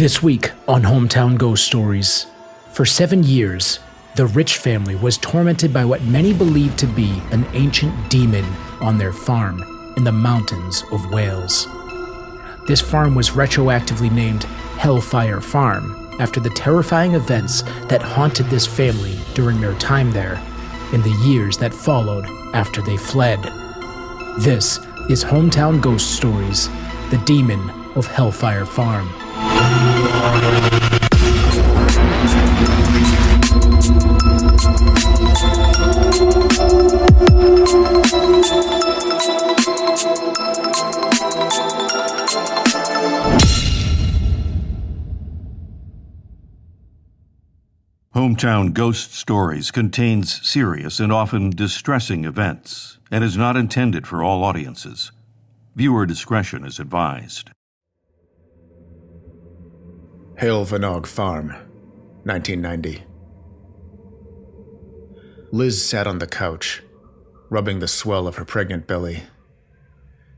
This week on Hometown Ghost Stories, for 7 years, the Rich family was tormented by what many believed to be an ancient demon on their farm in the mountains of Wales. This farm was retroactively named Hellfire Farm after the terrifying events that haunted this family during their time there in the years that followed after they fled. This is Hometown Ghost Stories, the Demon of Hellfire Farm. Hometown Ghost Stories contains serious and often distressing events and is not intended for all audiences. Viewer discretion is advised. Hellfire Farm, 1990. Liz sat on the couch, rubbing the swell of her pregnant belly.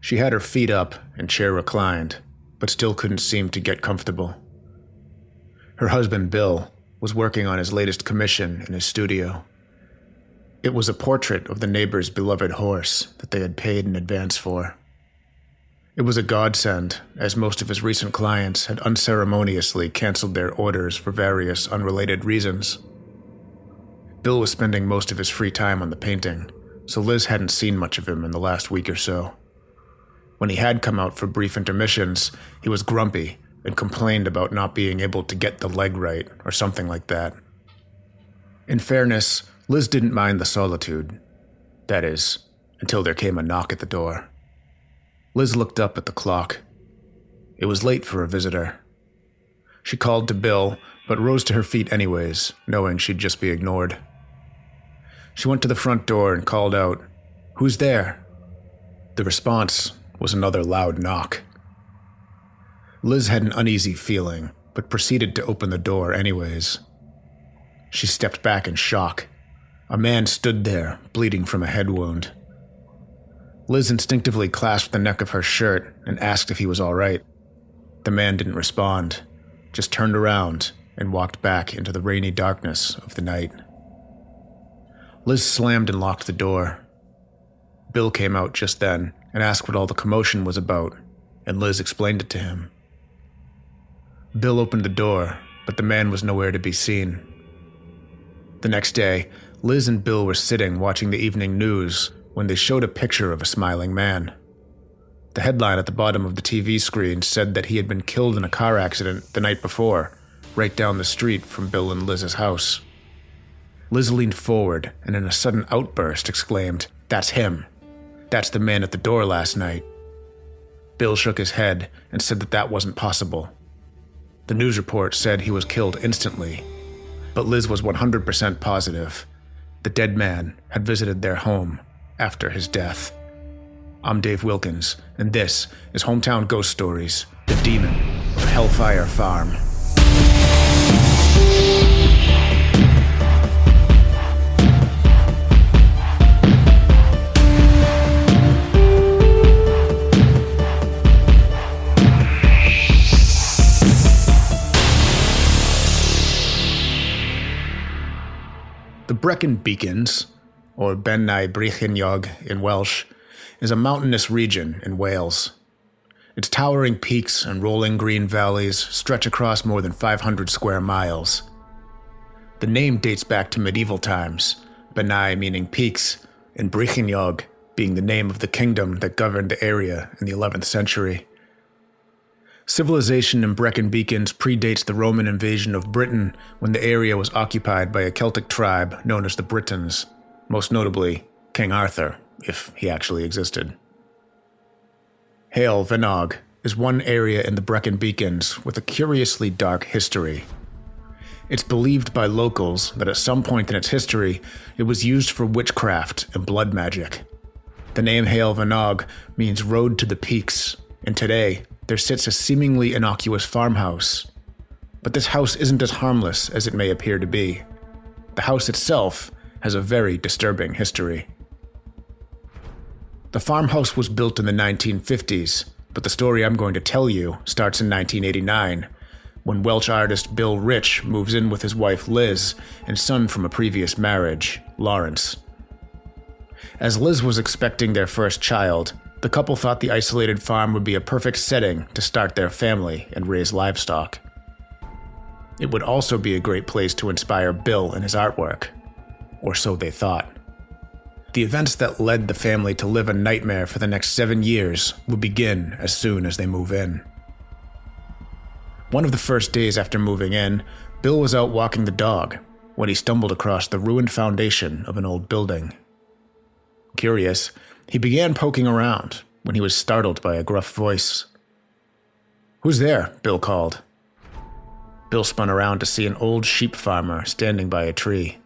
She had her feet up and chair reclined, but still couldn't seem to get comfortable. Her husband, Bill, was working on his latest commission in his studio. It was a portrait of the neighbor's beloved horse that they had paid in advance for. It was a godsend, as most of his recent clients had unceremoniously canceled their orders for various unrelated reasons. Bill was spending most of his free time on the painting, so Liz hadn't seen much of him in the last week or so. When he had come out for brief intermissions, he was grumpy and complained about not being able to get the leg right or something like that. In fairness, Liz didn't mind the solitude. That is, until there came a knock at the door. Liz looked up at the clock. It was late for a visitor. She called to Bill, but rose to her feet anyways, knowing she'd just be ignored. She went to the front door and called out, "Who's there?" The response was another loud knock. Liz had an uneasy feeling, but proceeded to open the door anyways. She stepped back in shock. A man stood there, bleeding from a head wound. Liz instinctively clasped the neck of her shirt and asked if he was all right. The man didn't respond, just turned around and walked back into the rainy darkness of the night. Liz slammed and locked the door. Bill came out just then and asked what all the commotion was about, and Liz explained it to him. Bill opened the door, but the man was nowhere to be seen. The next day, Liz and Bill were sitting watching the evening news when they showed a picture of a smiling man. The headline at the bottom of the TV screen said that he had been killed in a car accident the night before, right down the street from Bill and Liz's house. Liz leaned forward and in a sudden outburst exclaimed, "That's him. That's the man at the door last night." Bill shook his head and said that that wasn't possible. The news report said he was killed instantly, but Liz was 100% positive. The dead man had visited their home after his death. I'm Dave Wilkins, and this is Hometown Ghost Stories, the Demon of Hellfire Farm. The Brecon Beacons, or Bennai Brechinnog in Welsh, is a mountainous region in Wales. Its towering peaks and rolling green valleys stretch across more than 500 square miles. The name dates back to medieval times, Bennai meaning peaks, and Brechinnog being the name of the kingdom that governed the area in the 11th century. Civilization in Brecon Beacons predates the Roman invasion of Britain when the area was occupied by a Celtic tribe known as the Britons, most notably King Arthur, if he actually existed. Hellfire is one area in the Brecon Beacons with a curiously dark history. It's believed by locals that at some point in its history, it was used for witchcraft and blood magic. The name Hellfire means road to the peaks, and today, there sits a seemingly innocuous farmhouse. But this house isn't as harmless as it may appear to be. The house itself has a very disturbing history. The farmhouse was built in the 1950s, but the story I'm going to tell you starts in 1989, when Welsh artist Bill Rich moves in with his wife Liz and son from a previous marriage, Lawrence. As Liz was expecting their first child, the couple thought the isolated farm would be a perfect setting to start their family and raise livestock. It would also be a great place to inspire Bill in his artwork, or so they thought. The events that led the family to live a nightmare for the next 7 years would begin as soon as they move in. One of the first days after moving in, Bill was out walking the dog when he stumbled across the ruined foundation of an old building. Curious, he began poking around when he was startled by a gruff voice. "Who's there?" Bill called. Bill spun around to see an old sheep farmer standing by a tree.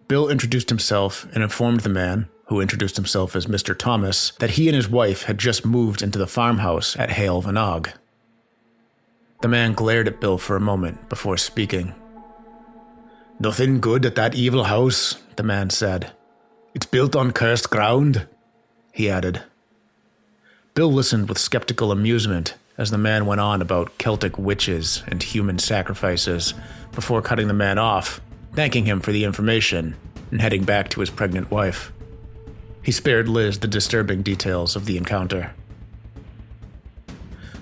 Bill introduced himself and informed the man, who introduced himself as Mr. Thomas, that he and his wife had just moved into the farmhouse at Hellfire. The man glared at Bill for a moment before speaking. "Nothing good at that evil house," the man said. "It's built on cursed ground," he added. Bill listened with skeptical amusement as the man went on about Celtic witches and human sacrifices before cutting the man off, thanking him for the information, and heading back to his pregnant wife. He spared Liz the disturbing details of the encounter.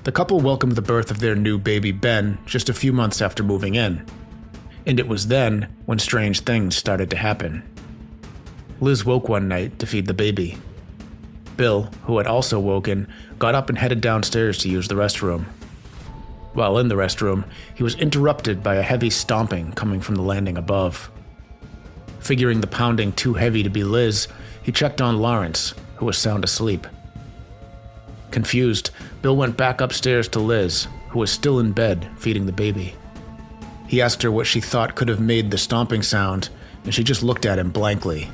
The couple welcomed the birth of their new baby Ben just a few months after moving in, and it was then when strange things started to happen. Liz woke one night to feed the baby. Bill, who had also woken, got up and headed downstairs to use the restroom. While in the restroom, he was interrupted by a heavy stomping coming from the landing above. Figuring the pounding too heavy to be Liz, he checked on Lawrence, who was sound asleep. Confused, Bill went back upstairs to Liz, who was still in bed feeding the baby. He asked her what she thought could have made the stomping sound, and she just looked at him blankly.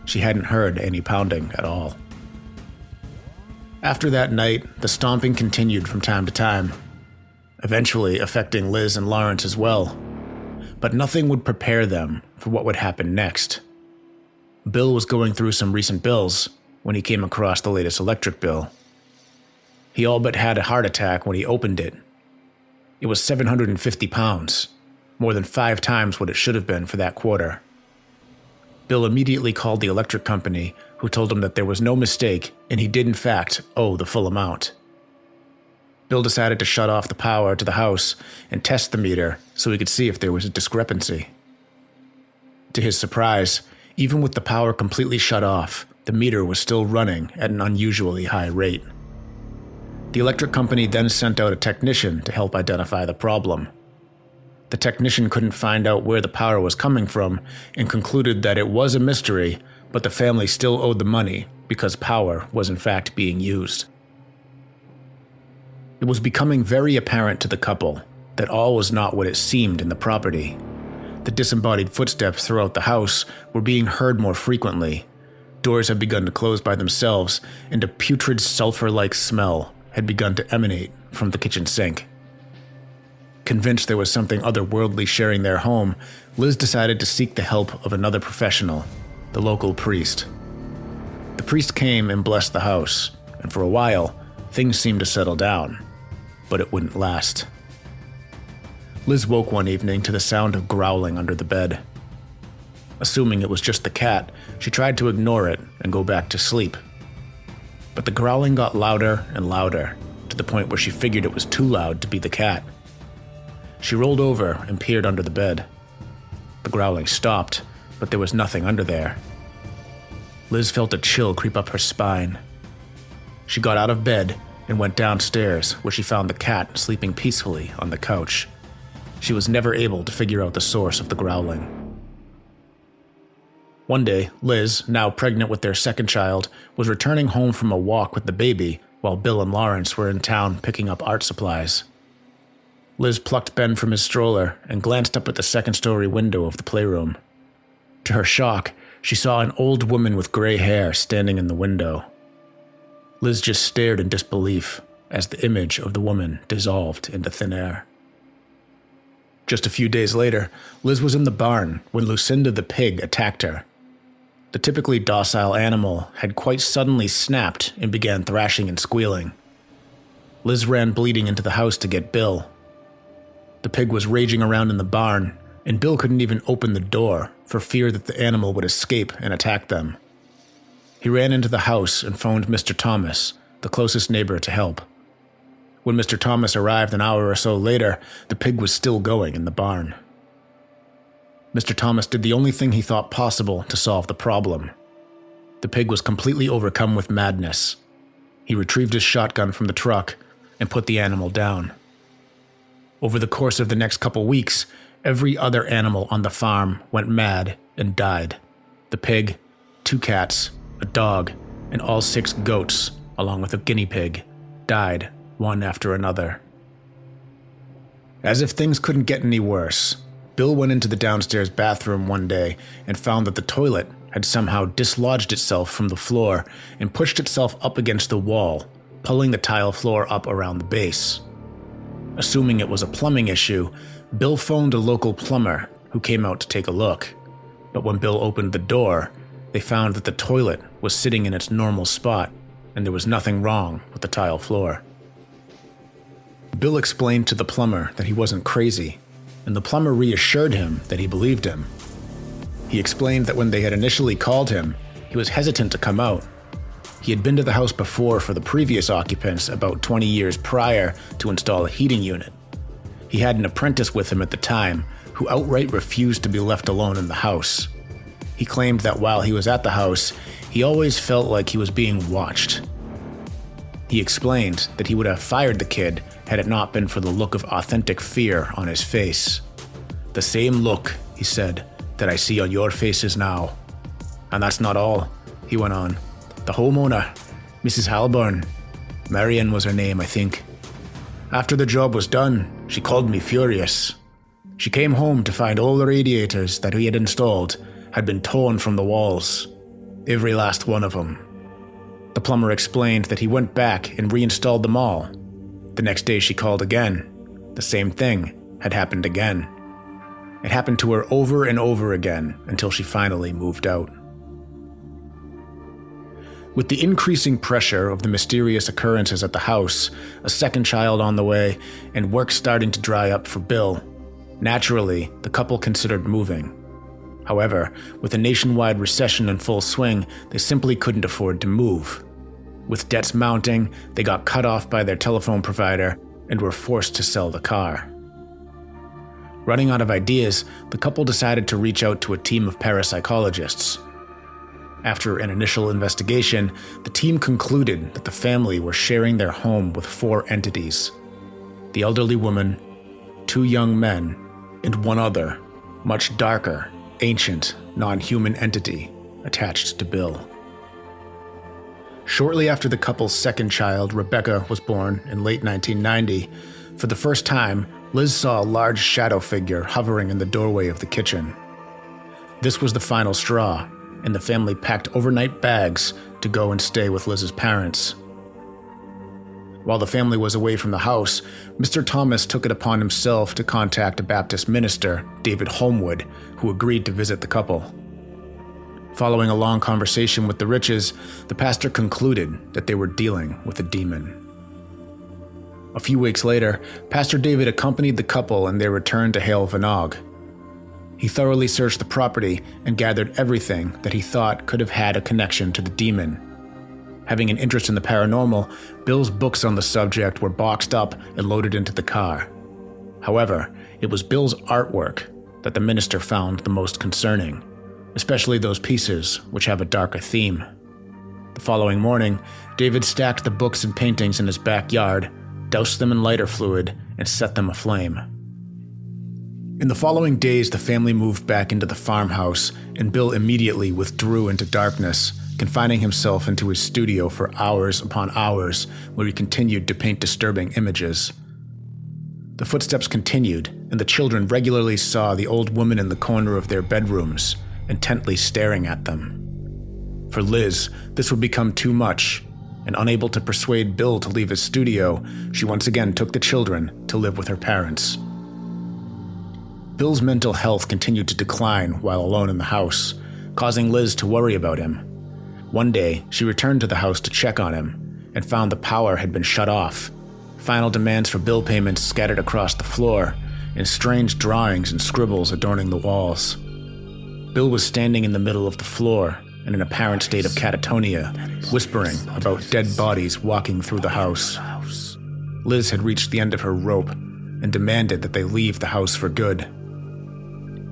She hadn't heard any pounding at all. After that night, the stomping continued from time to time, eventually affecting Liz and Lawrence as well. But nothing would prepare them for what would happen next. Bill was going through some recent bills when he came across the latest electric bill. He all but had a heart attack when he opened it. It was £750, more than 5 times what it should have been for that quarter. Bill immediately called the electric company, who told him that there was no mistake and he did in fact owe the full amount. Bill decided to shut off the power to the house and test the meter so he could see if there was a discrepancy. To his surprise, even with the power completely shut off, the meter was still running at an unusually high rate. The electric company then sent out a technician to help identify the problem. The technician couldn't find out where the power was coming from and concluded that it was a mystery, but the family still owed the money because power was in fact being used. It was becoming very apparent to the couple that all was not what it seemed in the property. The disembodied footsteps throughout the house were being heard more frequently. Doors had begun to close by themselves, and a putrid sulfur-like smell had begun to emanate from the kitchen sink. Convinced there was something otherworldly sharing their home, Liz decided to seek the help of another professional, the local priest. The priest came and blessed the house, and for a while, things seemed to settle down, but it wouldn't last. Liz woke one evening to the sound of growling under the bed. Assuming it was just the cat, she tried to ignore it and go back to sleep. But the growling got louder and louder, to the point where she figured it was too loud to be the cat. She rolled over and peered under the bed. The growling stopped, but there was nothing under there. Liz felt a chill creep up her spine. She got out of bed and went downstairs, where she found the cat sleeping peacefully on the couch. She was never able to figure out the source of the growling. One day, Liz, now pregnant with their second child, was returning home from a walk with the baby while Bill and Lawrence were in town picking up art supplies. Liz plucked Ben from his stroller and glanced up at the second-story window of the playroom. To her shock, she saw an old woman with gray hair standing in the window. Liz just stared in disbelief as the image of the woman dissolved into thin air. Just a few days later, Liz was in the barn when Lucinda the pig attacked her. The typically docile animal had quite suddenly snapped and began thrashing and squealing. Liz ran bleeding into the house to get Bill. The pig was raging around in the barn, and Bill couldn't even open the door for fear that the animal would escape and attack them. He ran into the house and phoned Mr. Thomas, the closest neighbor, to help. When Mr. Thomas arrived an hour or so later, the pig was still going in the barn. Mr. Thomas did the only thing he thought possible to solve the problem. The pig was completely overcome with madness. He retrieved his shotgun from the truck and put the animal down. Over the course of the next couple weeks, every other animal on the farm went mad and died. The pig, 2 cats, a dog, and all 6 goats, along with a guinea pig, died one after another. As if things couldn't get any worse, Bill went into the downstairs bathroom one day and found that the toilet had somehow dislodged itself from the floor and pushed itself up against the wall, pulling the tile floor up around the base. Assuming it was a plumbing issue, Bill phoned a local plumber who came out to take a look. But when Bill opened the door, they found that the toilet was sitting in its normal spot and there was nothing wrong with the tile floor. Bill explained to the plumber that he wasn't crazy, and the plumber reassured him that he believed him. He explained that when they had initially called him, he was hesitant to come out. He had been to the house before for the previous occupants about 20 years prior to install a heating unit. He had an apprentice with him at the time who outright refused to be left alone in the house. He claimed that while he was at the house, he always felt like he was being watched. He explained that he would have fired the kid had it not been for the look of authentic fear on his face. "The same look," he said, "that I see on your faces now. And that's not all," he went on. "The homeowner, Mrs. Halborn, Marion was her name, I think. After the job was done, she called me furious. She came home to find all the radiators that we had installed had been torn from the walls. Every last one of them." The plumber explained that he went back and reinstalled them all. The next day she called again. The same thing had happened again. It happened to her over and over again until she finally moved out. With the increasing pressure of the mysterious occurrences at the house, a second child on the way, and work starting to dry up for Bill, naturally, the couple considered moving. However, with a nationwide recession in full swing, they simply couldn't afford to move. With debts mounting, they got cut off by their telephone provider and were forced to sell the car. Running out of ideas, the couple decided to reach out to a team of parapsychologists. After an initial investigation, the team concluded that the family were sharing their home with 4 entities: the elderly woman, 2 young men, and one other, much darker, ancient, non-human entity attached to Bill. Shortly after the couple's second child, Rebecca, was born in late 1990, for the first time, Liz saw a large shadow figure hovering in the doorway of the kitchen. This was the final straw, and the family packed overnight bags to go and stay with Liz's parents. While the family was away from the house, Mr. Thomas took it upon himself to contact a Baptist minister, David Holmwood, who agreed to visit the couple. Following a long conversation with the Riches, the pastor concluded that they were dealing with a demon. A few weeks later, Pastor David accompanied the couple in their return to Hale Vanog. He thoroughly searched the property and gathered everything that he thought could have had a connection to the demon. Having an interest in the paranormal, Bill's books on the subject were boxed up and loaded into the car. However, it was Bill's artwork that the minister found the most concerning, especially those pieces which have a darker theme. The following morning, David stacked the books and paintings in his backyard, doused them in lighter fluid, and set them aflame. In the following days, the family moved back into the farmhouse, and Bill immediately withdrew into darkness, confining himself into his studio for hours upon hours, where he continued to paint disturbing images. The footsteps continued, and the children regularly saw the old woman in the corner of their bedrooms, intently staring at them. For Liz, this would become too much, and unable to persuade Bill to leave his studio, she once again took the children to live with her parents. Bill's mental health continued to decline while alone in the house, causing Liz to worry about him. One day, she returned to the house to check on him, and found the power had been shut off. Final demands for bill payments scattered across the floor, and strange drawings and scribbles adorning the walls. Bill was standing in the middle of the floor in an apparent state of catatonia, whispering about dead bodies walking through the house. Liz had reached the end of her rope and demanded that they leave the house for good.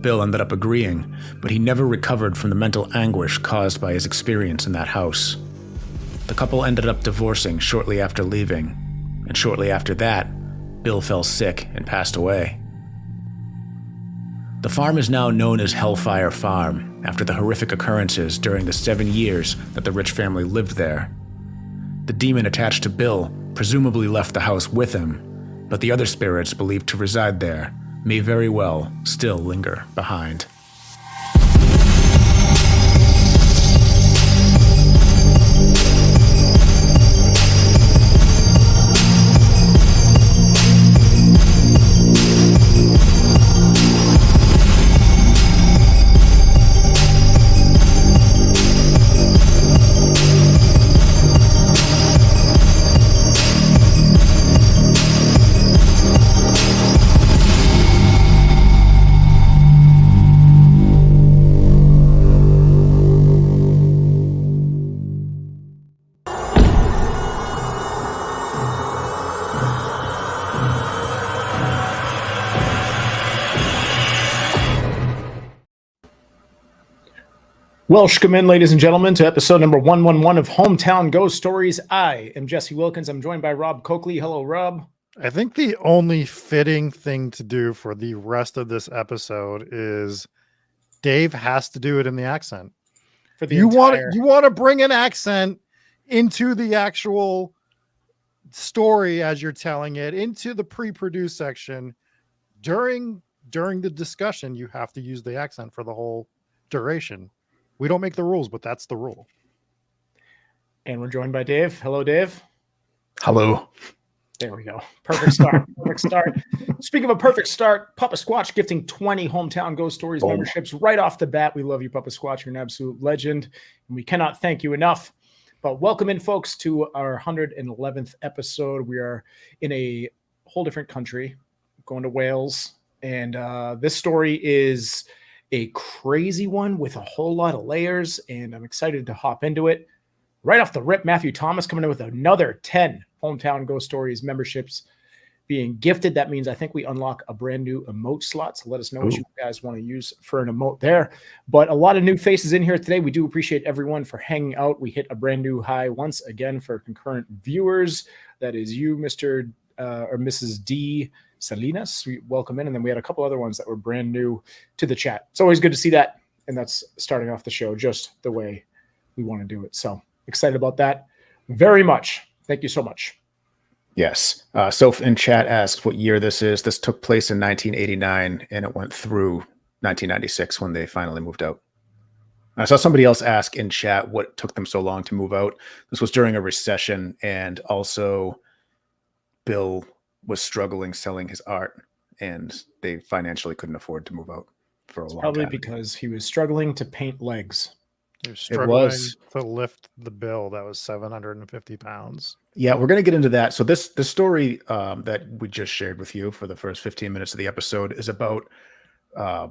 Bill ended up agreeing, but he never recovered from the mental anguish caused by his experience in that house. The couple ended up divorcing shortly after leaving, and shortly after that, Bill fell sick and passed away. The farm is now known as Hellfire Farm, after the horrific occurrences during the 7 years that the Rich family lived there. The demon attached to Bill presumably left the house with him, but the other spirits believed to reside there may very well still linger behind. Welcome in, ladies and gentlemen, to episode number 111 of Hometown Ghost Stories. I am Jesse Wilkins. I'm joined by Rob Coakley. Hello, Rob. I think the only fitting thing to do for the rest of this episode is Dave has to do it in the accent. For the you want to bring an accent into the actual story as you're telling it, into the pre-produced section. During the discussion, you have to use the accent for the whole duration. We don't make the rules, but that's the rule. And we're joined by Dave. Hello, Dave. Hello. There we go. Perfect start. Perfect start. Speaking of a perfect start, Papa Squatch gifting 20 Hometown Ghost Stories memberships right off the bat. We love you, Papa Squatch. You're an absolute legend, and we cannot thank you enough. But welcome in, folks, to our 111th episode. We are in a whole different country, going to Wales, and this story is a crazy one with a whole lot of layers, and I'm excited to hop into it. Right off the rip, Matthew Thomas coming in with another 10 Hometown Ghost Stories memberships being gifted. That means I think we unlock a brand new emote slot, so let us know what you guys want to use for an emote there. But a lot of new faces in here today. We do appreciate everyone for hanging out. We hit a brand new high once again for concurrent viewers. That is you, Mr. Or Mrs. D. Salinas, we welcome in, and then we had a couple other ones that were brand new to the chat. It's always good to see that, and that's starting off the show just the way we want to do it. So excited about that very much. Thank you so much. Yes. Soph in chat asks what year this is. This took place in 1989, and it went through 1996 when they finally moved out. I saw somebody else ask in chat what took them so long to move out. This was during a recession, and also Bill was struggling selling his art, and they financially couldn't afford to move out for a long time. Probably because he was struggling to paint legs. He was struggling to lift the bill that was 750 pounds. Yeah, we're going to get into that. So the story that we just shared with you for the first 15 minutes of the episode is about a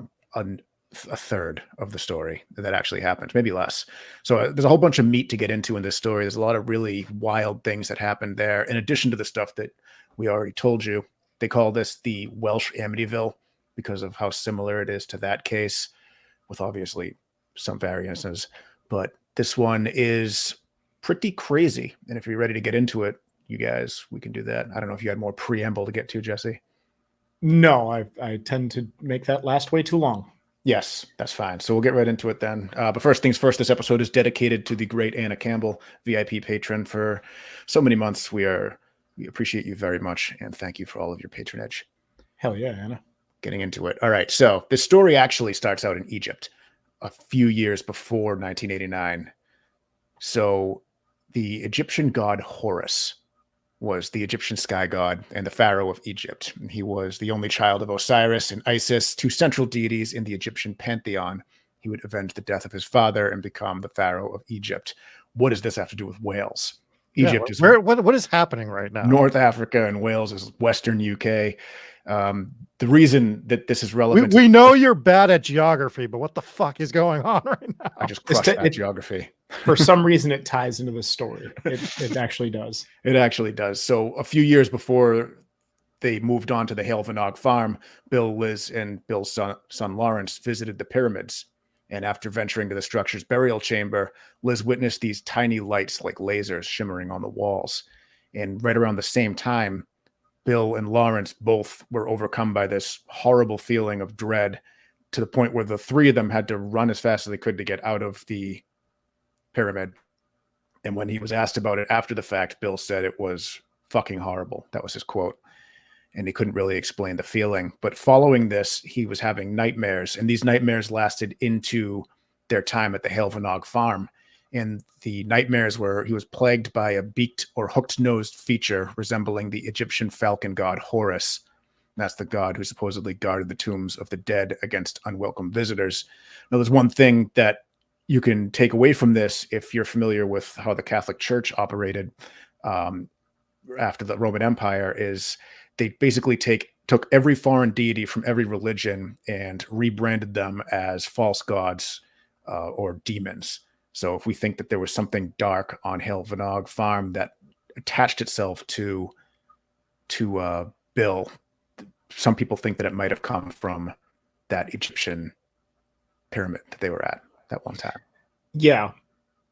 third of the story that actually happened, maybe less. So there's a whole bunch of meat to get into in this story. There's a lot of really wild things that happened there, in addition to the stuff that we already told you. They call this the Welsh Amityville because of how similar it is to that case, with obviously some variances. But this one is pretty crazy. And if you're ready to get into it, you guys, we can do that. I don't know if you had more preamble to get to, Jesse. No, I tend to make that last way too long. Yes, that's fine. So we'll get right into it then. But first things first, this episode is dedicated to the great Anna Campbell, VIP patron for so many months. We appreciate you very much, and thank you for all of your patronage. Hell yeah, Anna. Getting into it. All right, so this story actually starts out in Egypt a few years before 1989. So the Egyptian god Horus was the Egyptian sky god and the pharaoh of Egypt. He was the only child of Osiris and Isis, two central deities in the Egyptian pantheon. He would avenge the death of his father and become the pharaoh of Egypt. What does this have to do with Wales? Egypt is what is happening right now? North Africa, and Wales is Western UK. The reason that this is relevant, we know you're bad at geography, but what the fuck is going on right now? I just crushed that geography. For some reason, it ties into the story. It actually does. It actually does. So a few years before they moved on to the Hellfire farm, Bill, Liz, and Bill's son Lawrence visited the pyramids. And after venturing to the structure's burial chamber, Liz witnessed these tiny lights like lasers shimmering on the walls. And right around the same time, Bill and Lawrence both were overcome by this horrible feeling of dread, to the point where the three of them had to run as fast as they could to get out of the pyramid. And when he was asked about it after the fact, Bill said it was fucking horrible. That was his quote. And he couldn't really explain the feeling. But following this, he was having nightmares, and these nightmares lasted into their time at the Helvanog farm. And the nightmares were, he was plagued by a beaked or hooked-nosed feature resembling the Egyptian falcon god Horus. That's the god who supposedly guarded the tombs of the dead against unwelcome visitors. Now, there's one thing that you can take away from this if you're familiar with how the Catholic Church operated after the Roman Empire, is they basically took every foreign deity from every religion and rebranded them as false gods or demons. So if we think that there was something dark on Helvanog farm that attached itself to Bill, some people think that it might have come from that Egyptian pyramid that they were at that one time. Yeah.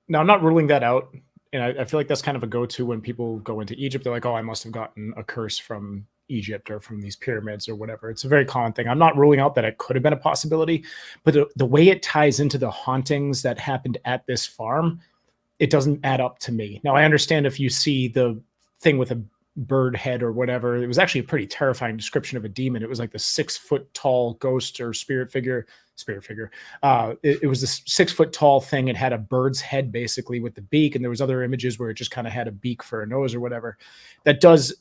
Now, I'm not ruling that out. And I feel like that's kind of a go-to when people go into Egypt. They're like, oh, I must have gotten a curse from Egypt or from these pyramids or whatever. It's a very common thing. I'm not ruling out that it could have been a possibility, but the way it ties into the hauntings that happened at this farm, it doesn't add up to me. Now, I understand if you see the thing with a bird head or whatever, it was actually a pretty terrifying description of a demon. It was like the 6 foot tall ghost or spirit figure. It was this 6 foot tall thing. It had a bird's head basically with the beak, and there was other images where it just kind of had a beak for a nose or whatever. It does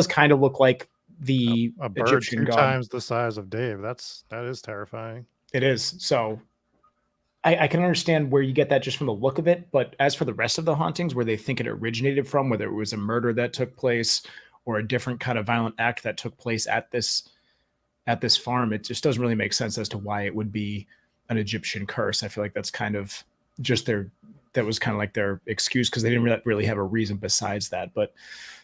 kind of look like the a bird Egyptian 2 god. times the size of Dave. That is terrifying. It is. So I can understand where you get that just from the look of it, but as for the rest of the hauntings, where they think it originated from, whether it was a murder that took place or a different kind of violent act that took place at this farm, it just doesn't really make sense as to why it would be an Egyptian curse. I feel like that's kind of just that was kind of like their excuse, because they didn't really have a reason besides that. But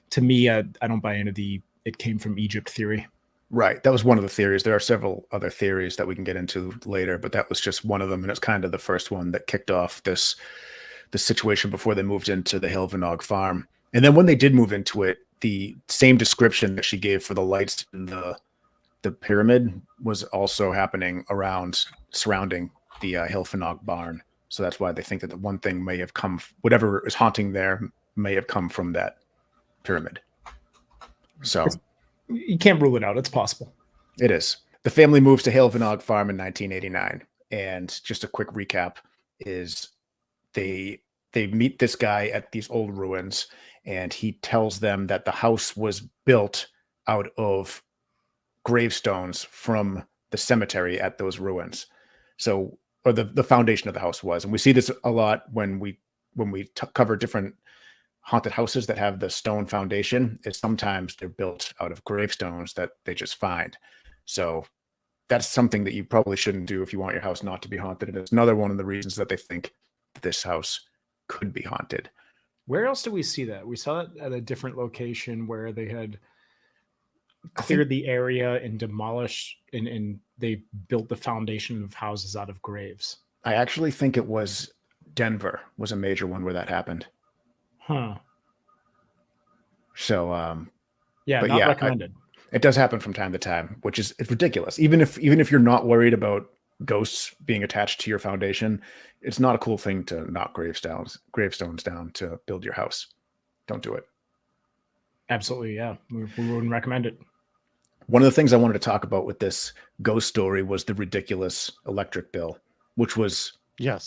to me, I don't buy into it came from Egypt theory. Right. That was one of the theories. There are several other theories that we can get into later, but that was just one of them. And it's kind of the first one that kicked off the situation before they moved into the Helvanog farm. And then when they did move into it, the same description that she gave for the lights in the pyramid was also happening surrounding the Helvanog barn. So that's why they think that the one thing may have come, whatever is haunting there may have come from that pyramid. So you can't rule it out. It's possible. It is. The family moves to Helvanog farm in 1989. And just a quick recap is they meet this guy at these old ruins, and he tells them that the house was built out of gravestones from the cemetery at those ruins. So, or the foundation of the house was. And we see this a lot when we cover different haunted houses that have the stone foundation, is sometimes they're built out of gravestones that they just find. So that's something that you probably shouldn't do if you want your house not to be haunted. And it's another one of the reasons that they think this house could be haunted. Where else do we see that? We saw it at a different location where they had cleared the area and demolished and they built the foundation of houses out of graves. I actually think it was Denver was a major one where that happened. Huh. So, not recommended. It does happen from time to time, which is ridiculous. Even if you're not worried about ghosts being attached to your foundation, it's not a cool thing to knock gravestones down to build your house. Don't do it. Absolutely, yeah. We wouldn't recommend it. One of the things I wanted to talk about with this ghost story was the ridiculous electric bill, which was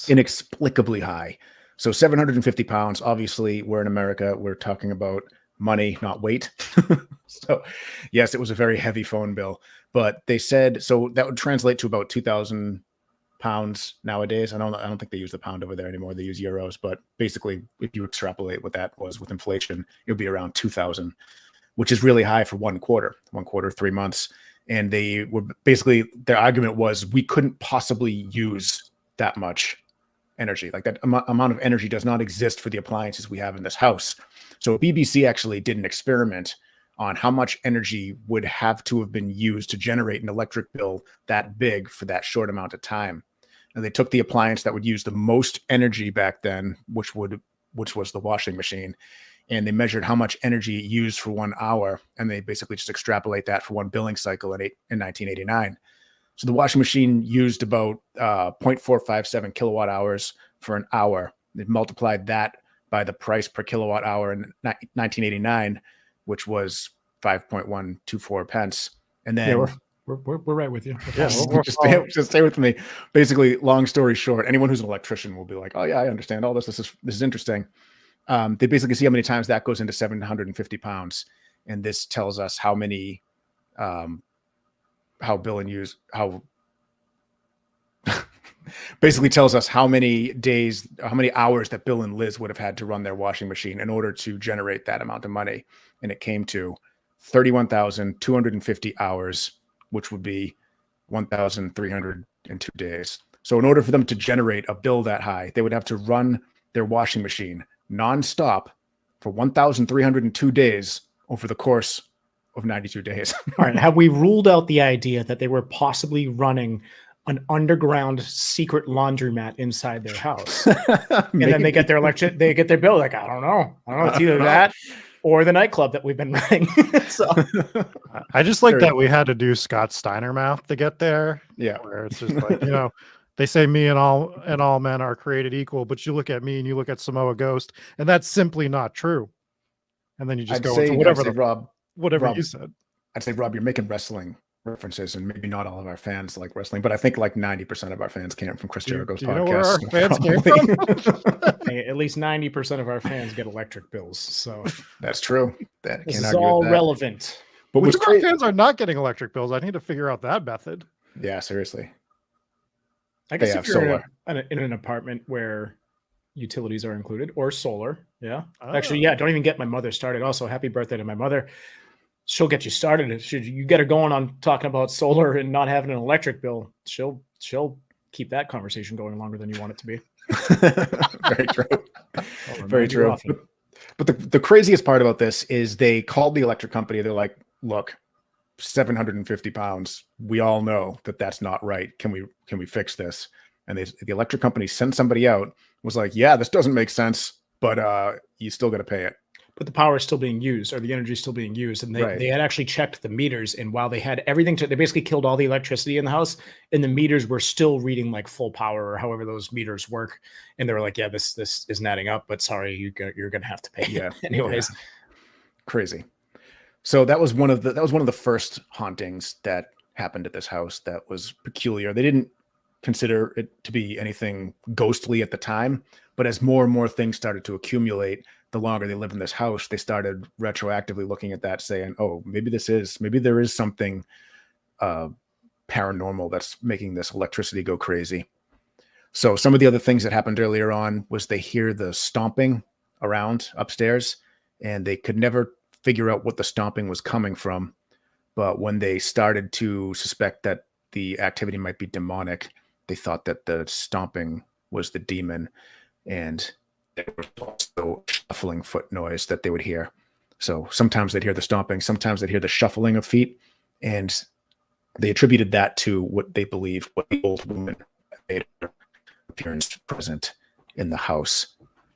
inexplicably high. So 750 pounds, obviously we're in America. We're talking about money, not weight. So yes, it was a very heavy phone bill, but they said, so that would translate to about $2,000 pounds nowadays. I don't think they use the pound over there anymore. They use euros, but basically, if you extrapolate what that was with inflation, it would be around 2,000, which is really high for 1 quarter, 3 months. And they were basically, their argument was we couldn't possibly use that much energy. Like that amount of energy does not exist for the appliances we have in this house. So BBC actually did an experiment on how much energy would have to have been used to generate an electric bill that big for that short amount of time. And they took the appliance that would use the most energy back then, which was the washing machine, and they measured how much energy it used for 1 hour, and they basically just extrapolate that for one billing cycle in 1989. So the washing machine used about 0.457 kilowatt hours for an hour. They multiplied that by the price per kilowatt hour in 1989, which was 5.124 pence. And then we're right with you. Yeah, just stay with me. Basically, long story short, anyone who's an electrician will be like, "Oh yeah, I understand all this. This is interesting." They basically see how many times that goes into 750 pounds, and this tells us how many, basically tells us how many hours that Bill and Liz would have had to run their washing machine in order to generate that amount of money. And it came to 31,250 hours, which would be 1,302 days. So in order for them to generate a bill that high, they would have to run their washing machine nonstop for 1,302 days over the course of 92 days. All right. Have we ruled out the idea that they were possibly running an underground secret laundromat inside their house? And then they get their bill. Like, I don't know. It's either that or the nightclub that we've been running. So I just like that we had to do Scott Steiner math to get there. Yeah. Where it's just like, they say me and all men are created equal, but you look at me and you look at Samoa Ghost, and that's simply not true. And then you just go into whatever you said. I'd say, Rob, you're making wrestling references, and maybe not all of our fans like wrestling, but I think like 90% of our fans came from Chris Jericho's podcast. You know where our fans came from? Hey, at least 90% of our fans get electric bills. So that's true. This is all relevant. But which of our fans are not getting electric bills? I need to figure out that method. Yeah, seriously. I guess if you're in an apartment where utilities are included or solar. Yeah. Actually, yeah. Don't even get my mother started. Also, happy birthday to my mother. She'll get you started. Should you get her going on talking about solar and not having an electric bill, she'll keep that conversation going longer than you want it to be. Very true. Very true. But the craziest part about this is they called the electric company. They're like, look, 750 pounds. We all know that that's not right. Can we fix this? And the electric company sent somebody out, was like, yeah, this doesn't make sense, but you still got to pay it. But the power is still being used, or the energy is still being used. And they had actually checked the meters. And while they had everything they basically killed all the electricity in the house, and the meters were still reading like full power or however those meters work. And they were like, yeah, this isn't adding up, but sorry, you're going to have to pay it anyways. Yeah. Crazy. So that was one of the first hauntings that happened at this house that was peculiar. They didn't consider it to be anything ghostly at the time, but as more and more things started to accumulate, the longer they lived in this house, they started retroactively looking at that, saying, oh, maybe there is something paranormal that's making this electricity go crazy. So some of the other things that happened earlier on was they hear the stomping around upstairs, and they could never figure out what the stomping was coming from. But when they started to suspect that the activity might be demonic, they thought that the stomping was the demon, and there was also shuffling foot noise that they would hear. So sometimes they'd hear the stomping, sometimes they'd hear the shuffling of feet, and they attributed that to what they believed was the old woman that made her appearance present in the house.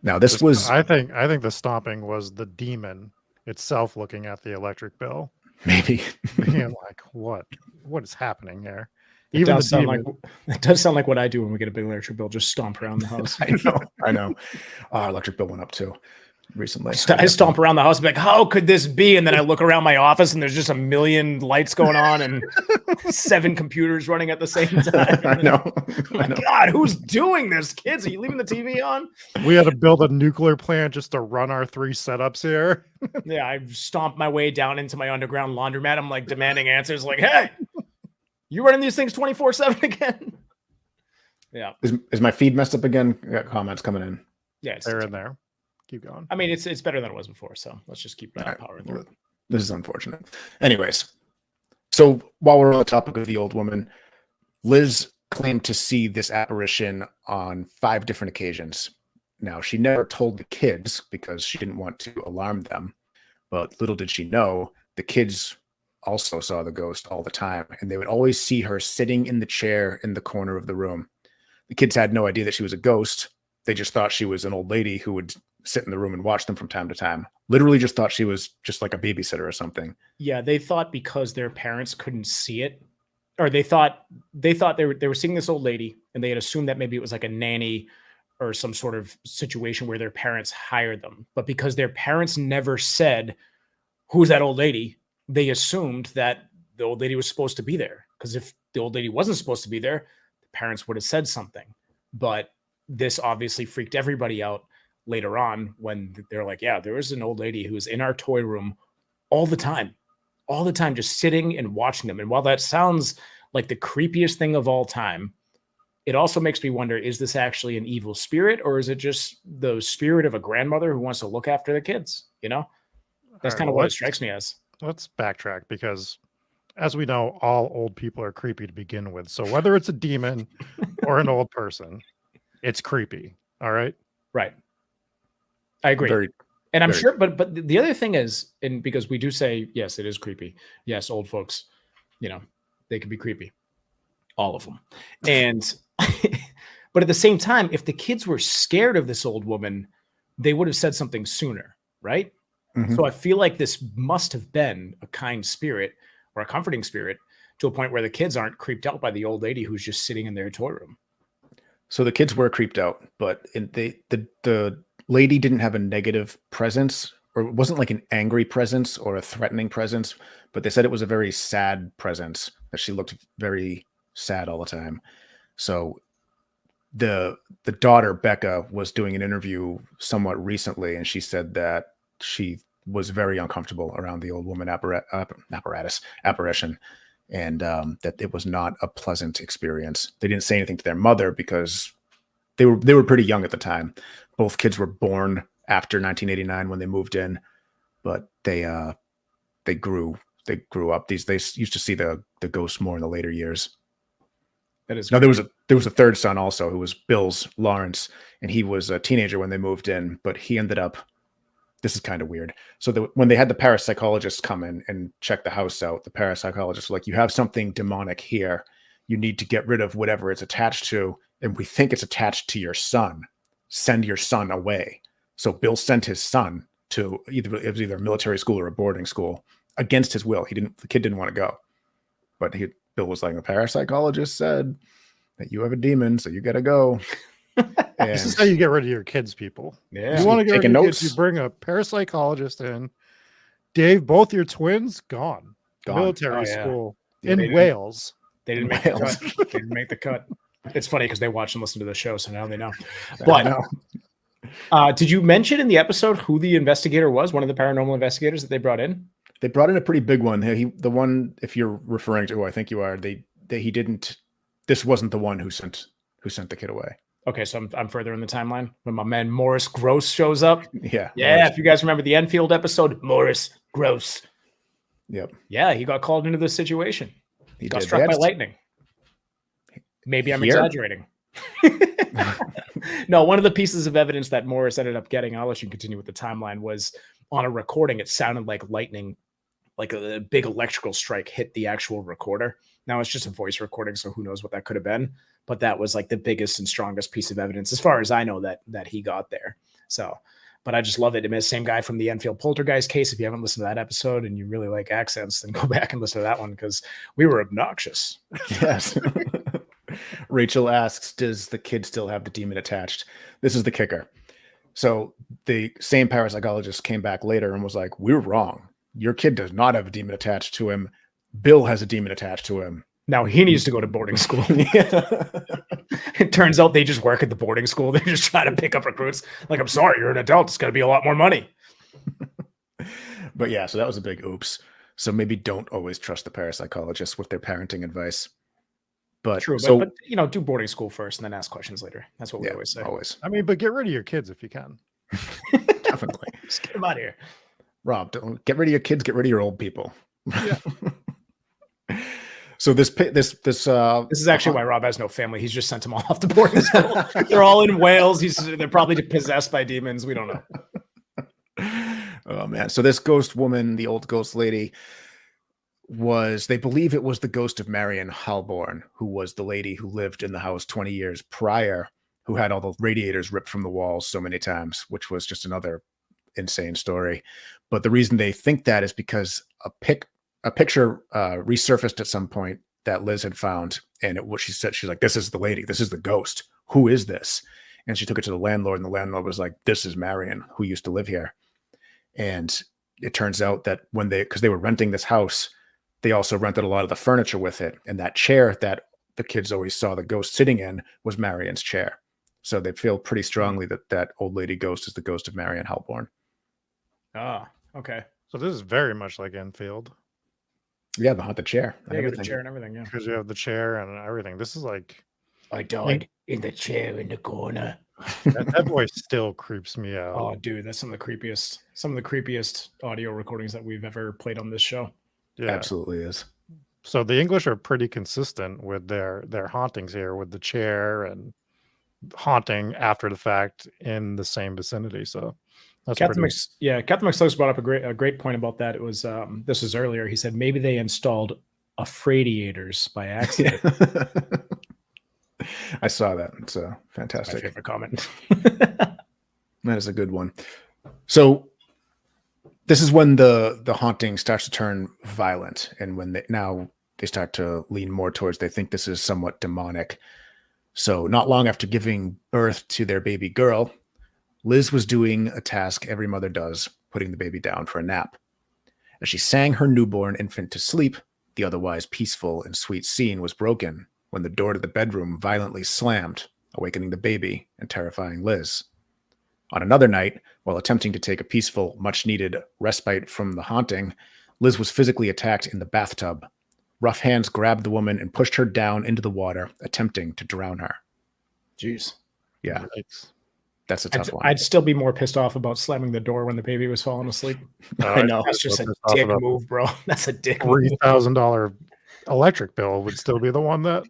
Now I think the stomping was the demon itself looking at the electric bill. Maybe. Being like, what is happening here? It does sound like what I do when we get a big electric bill, just stomp around the house. I know. Our electric bill went up too recently. I stomp around the house and be like, how could this be? And then I look around my office and there's just a million lights going on and 7 computers running at the same time. I know. God, who's doing this? Kids, are you leaving the TV on? We had to build a nuclear plant just to run our 3 setups here. Yeah, I stomped my way down into my underground laundromat. I'm like demanding answers like, hey, you running these things 24/7 again? Yeah. Is my feed messed up again? I got comments coming in. Yeah. It's They're in there. Keep going. I mean, it's better than it was before. So let's just keep All powering right. through. This is unfortunate. Anyways, so while we're on the topic of the old woman, Liz claimed to see this apparition on 5 different occasions. Now, she never told the kids because she didn't want to alarm them, but little did she know, the kids also saw the ghost all the time, and they would always see her sitting in the chair in the corner of the room. The kids had no idea that she was a ghost. They just thought she was an old lady who would sit in the room and watch them from time to time. Literally just thought she was just like a babysitter or something. Yeah, they thought because their parents couldn't see it, or they thought they were seeing this old lady, and they had assumed that maybe it was like a nanny or some sort of situation where their parents hired them. But because their parents never said, "Who's that old lady?" they assumed that the old lady was supposed to be there. Because if the old lady wasn't supposed to be there, the parents would have said something. But this obviously freaked everybody out later on when they're like, yeah, there was an old lady who was in our toy room all the time, just sitting and watching them. And while that sounds like the creepiest thing of all time, it also makes me wonder, is this actually an evil spirit, or is it just the spirit of a grandmother who wants to look after the kids? You know, that's All right, kind of well, what it strikes me as. Let's backtrack because, as we know, all old people are creepy to begin with. So whether it's a demon or an old person, it's creepy. All right. Right. I agree. And I'm sure, but the other thing is, and because we do say, yes, it is creepy. Yes, old folks, you know, they can be creepy. All of them. And, but at the same time, if the kids were scared of this old woman, they would have said something sooner, right? Mhm. So I feel like this must have been a kind spirit or a comforting spirit to a point where the kids aren't creeped out by the old lady who's just sitting in their toy room. So the kids were creeped out, but the lady didn't have a negative presence, or it wasn't like an angry presence or a threatening presence, but they said it was a very sad presence, that she looked very sad all the time. So the daughter, Becca, was doing an interview somewhat recently, and she said that she was very uncomfortable around the old woman apparition, and that it was not a pleasant experience. They didn't say anything to their mother because they were pretty young at the time. Both kids were born after 1989 when they moved in, but they grew up. They used to see the ghosts more in the later years. That is now there was a third son also, who was Bill's, Lawrence, and he was a teenager when they moved in, but he ended up. This is kind of weird. So when they had the parapsychologists come in and check the house out, the parapsychologists were like, you have something demonic here. You need to get rid of whatever it's attached to. And we think it's attached to your son. Send your son away. So Bill sent his son to it was either a military school or a boarding school against his will. The kid didn't want to go. But Bill was like, the parapsychologist said that you have a demon, so you got to go. This is how you get rid of your kids, people. Yeah. You want to get rid of your notes. kids, you bring a parapsychologist in. Dave, both your twins gone. Military school in Wales. They didn't make the cut. They didn't make the cut. It's funny because they watch and listen to the show, so now they know. But did you mention in the episode who the investigator was? One of the paranormal investigators that they brought in? They brought in a pretty big one. The one, if you're referring to who I think you are, he didn't. This wasn't the one who sent the kid away. Okay, so I'm further in the timeline when my man Morris Gross shows up. Yeah. Morris. If you guys remember the Enfield episode, Morris Gross. Yep. Yeah, he got called into this situation. He got did. struck by lightning. Maybe I'm exaggerating. No, one of the pieces of evidence that Morris ended up getting, I'll let you continue with the timeline, was on a recording. It sounded like lightning, like a big electrical strike hit the actual recorder. Now it's just a voice recording, so who knows what that could have been. But that was like the biggest and strongest piece of evidence, as far as I know, that he got there. So, but I just love it. I mean, the same guy from the Enfield Poltergeist case. If you haven't listened to that episode and you really like accents, then go back and listen to that one because we were obnoxious. Yes. Rachel asks, does the kid still have the demon attached? This is the kicker. So the same parapsychologist came back later and was like, we're wrong. Your kid does not have a demon attached to him. Bill has a demon attached to him. Now he needs to go to boarding school. It turns out they just work at the boarding school. They're just trying to pick up recruits. Like, I'm sorry, you're an adult. It's got to be a lot more money. But yeah, so that was a big oops. So maybe don't always trust the parapsychologists with their parenting advice. But True, so but do boarding school first and then ask questions later. That's what we always say. always. I mean, but get rid of your kids if you can. Definitely. Just get them out of here. Rob, don't get rid of your kids, get rid of your old people. Yeah. So this This is actually why Rob has no family. He's just sent them all off to boarding school. They're all in Wales. They're probably possessed by demons. We don't know. Oh man. So this ghost woman, the old ghost lady, they believe it was the ghost of Marion Halborn, who was the lady who lived in the house 20 years prior, who had all the radiators ripped from the walls so many times, which was just another insane story. But the reason they think that is because a picture resurfaced at some point that Liz had found, and what she said, she's like, "This is the lady. This is the ghost. Who is this?" And she took it to the landlord, and the landlord was like, "This is Marion, who used to live here." And it turns out that because they were renting this house, they also rented a lot of the furniture with it, and that chair that the kids always saw the ghost sitting in was Marion's chair. So they feel pretty strongly that old lady ghost is the ghost of Marion Halborn. Ah, okay. So this is very much like Enfield. Yeah, the haunted chair. Yeah, you got the chair and everything. Yeah, because you have the chair and everything. This is like I died in the chair in the corner. that voice still creeps me out. Oh, dude, that's some of the creepiest audio recordings that we've ever played on this show. Yeah. Absolutely is. So the English are pretty consistent with their hauntings here, with the chair and haunting after the fact in the same vicinity. So that's Captain McSlugs brought up a great point about that. It was this was earlier. He said maybe they installed afradiators by accident. I saw that. It's fantastic. My favorite comment. That is a good one. So this is when the haunting starts to turn violent, and when they start to lean more towards, they think this is somewhat demonic. So not long after giving birth to their baby girl, Liz was doing a task every mother does, putting the baby down for a nap. As she sang her newborn infant to sleep, the otherwise peaceful and sweet scene was broken when the door to the bedroom violently slammed, awakening the baby and terrifying Liz. On another night, while attempting to take a peaceful, much-needed respite from the haunting, Liz was physically attacked in the bathtub. Rough hands grabbed the woman and pushed her down into the water, attempting to drown her. Jeez. Yeah. Yikes. That's a tough one. I'd still be more pissed off about slamming the door when the baby was falling asleep. I know. That's just a dick move, bro. That's a dick move. $3,000 electric bill would still be the one that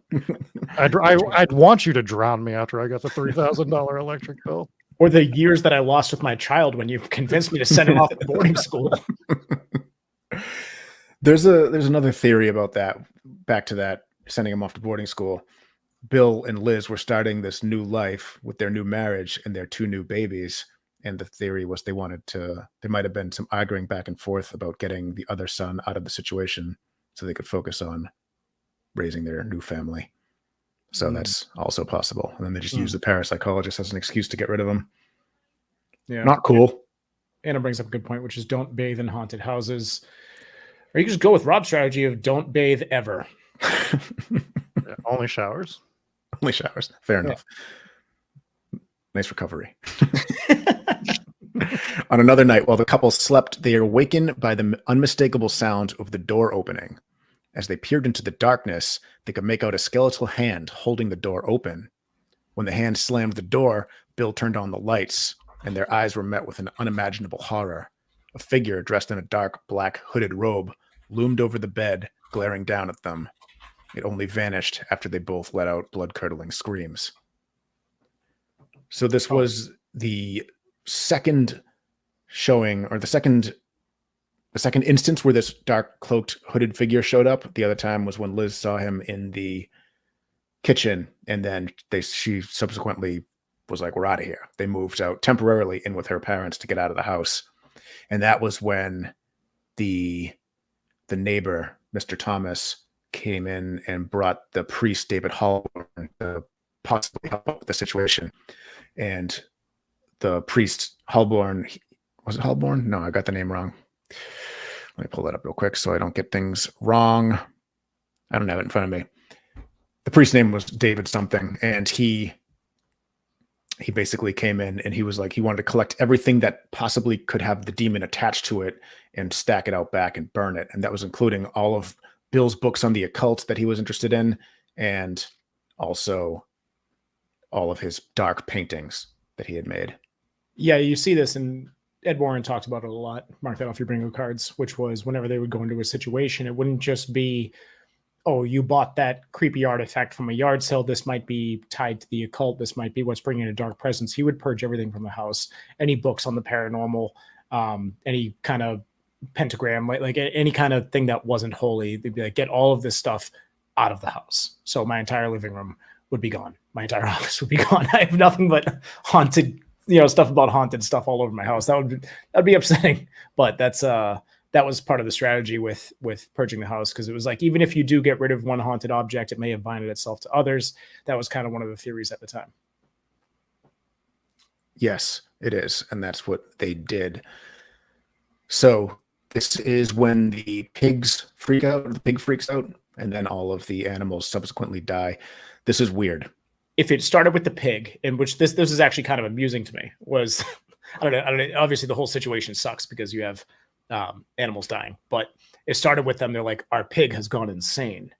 I'd want you to drown me after I got the $3,000 electric bill. Or the years that I lost with my child when you convinced me to send him off to boarding school. There's another theory about that. Back to that, sending him off to boarding school. Bill and Liz were starting this new life with their new marriage and their two new babies. And the theory was there might have been some arguing back and forth about getting the other son out of the situation so they could focus on raising their new family. So that's also possible. And then they just use the parapsychologist as an excuse to get rid of him. Yeah. Not cool. Anna brings up a good point, which is don't bathe in haunted houses. Or you can just go with Rob's strategy of don't bathe ever. Yeah, only showers. Only showers. Fair enough. Nice recovery. On another night, while the couple slept, they are awakened by the unmistakable sound of the door opening. As they peered into the darkness, they could make out a skeletal hand holding the door open. When the hand slammed the door, Bill turned on the lights, and their eyes were met with an unimaginable horror. A figure dressed in a dark black hooded robe loomed over the bed, glaring down at them. It only vanished after they both let out blood-curdling screams. So this was the second showing, or the second instance where this dark cloaked hooded figure showed up. The other time was when Liz saw him in the kitchen, and then she subsequently was like, "We're out of here." They moved out temporarily in with her parents to get out of the house. And that was when the neighbor, Mr. Thomas, came in and brought the priest, David Halborn, to possibly help out with the situation. And the priest, Halborn, was it Halborn? No, I got the name wrong. Let me pull that up real quick so I don't get things wrong. I don't have it in front of me. The priest's name was David something, and he basically came in and he was like, he wanted to collect everything that possibly could have the demon attached to it and stack it out back and burn it. And that was including all of Bill's books on the occult that he was interested in, and also all of his dark paintings that he had made. Yeah, you see this, and Ed Warren talked about it a lot. Mark that off your bingo cards, which was whenever they would go into a situation, it wouldn't just be, oh, you bought that creepy artifact from a yard sale. This might be tied to the occult. This might be what's bringing a dark presence. He would purge everything from the house. Any books on the paranormal, any kind of pentagram, like any kind of thing that wasn't holy. They'd be like, get all of this stuff out of the house. So my entire living room would be gone. My entire office would be gone. I have nothing but haunted, stuff about haunted stuff all over my house. That'd be upsetting. But that was part of the strategy with purging the house, because it was like, even if you do get rid of one haunted object, it may have binded itself to others. That was kind of one of the theories at the time. Yes, it is. And that's what they did. So this is when the pigs freak out, the pig freaks out, and then all of the animals subsequently die. This is weird. If it started with the pig, in which this is actually kind of amusing to me, was I don't know. Obviously, the whole situation sucks because you have animals dying, but it started with them. They're like, our pig has gone insane,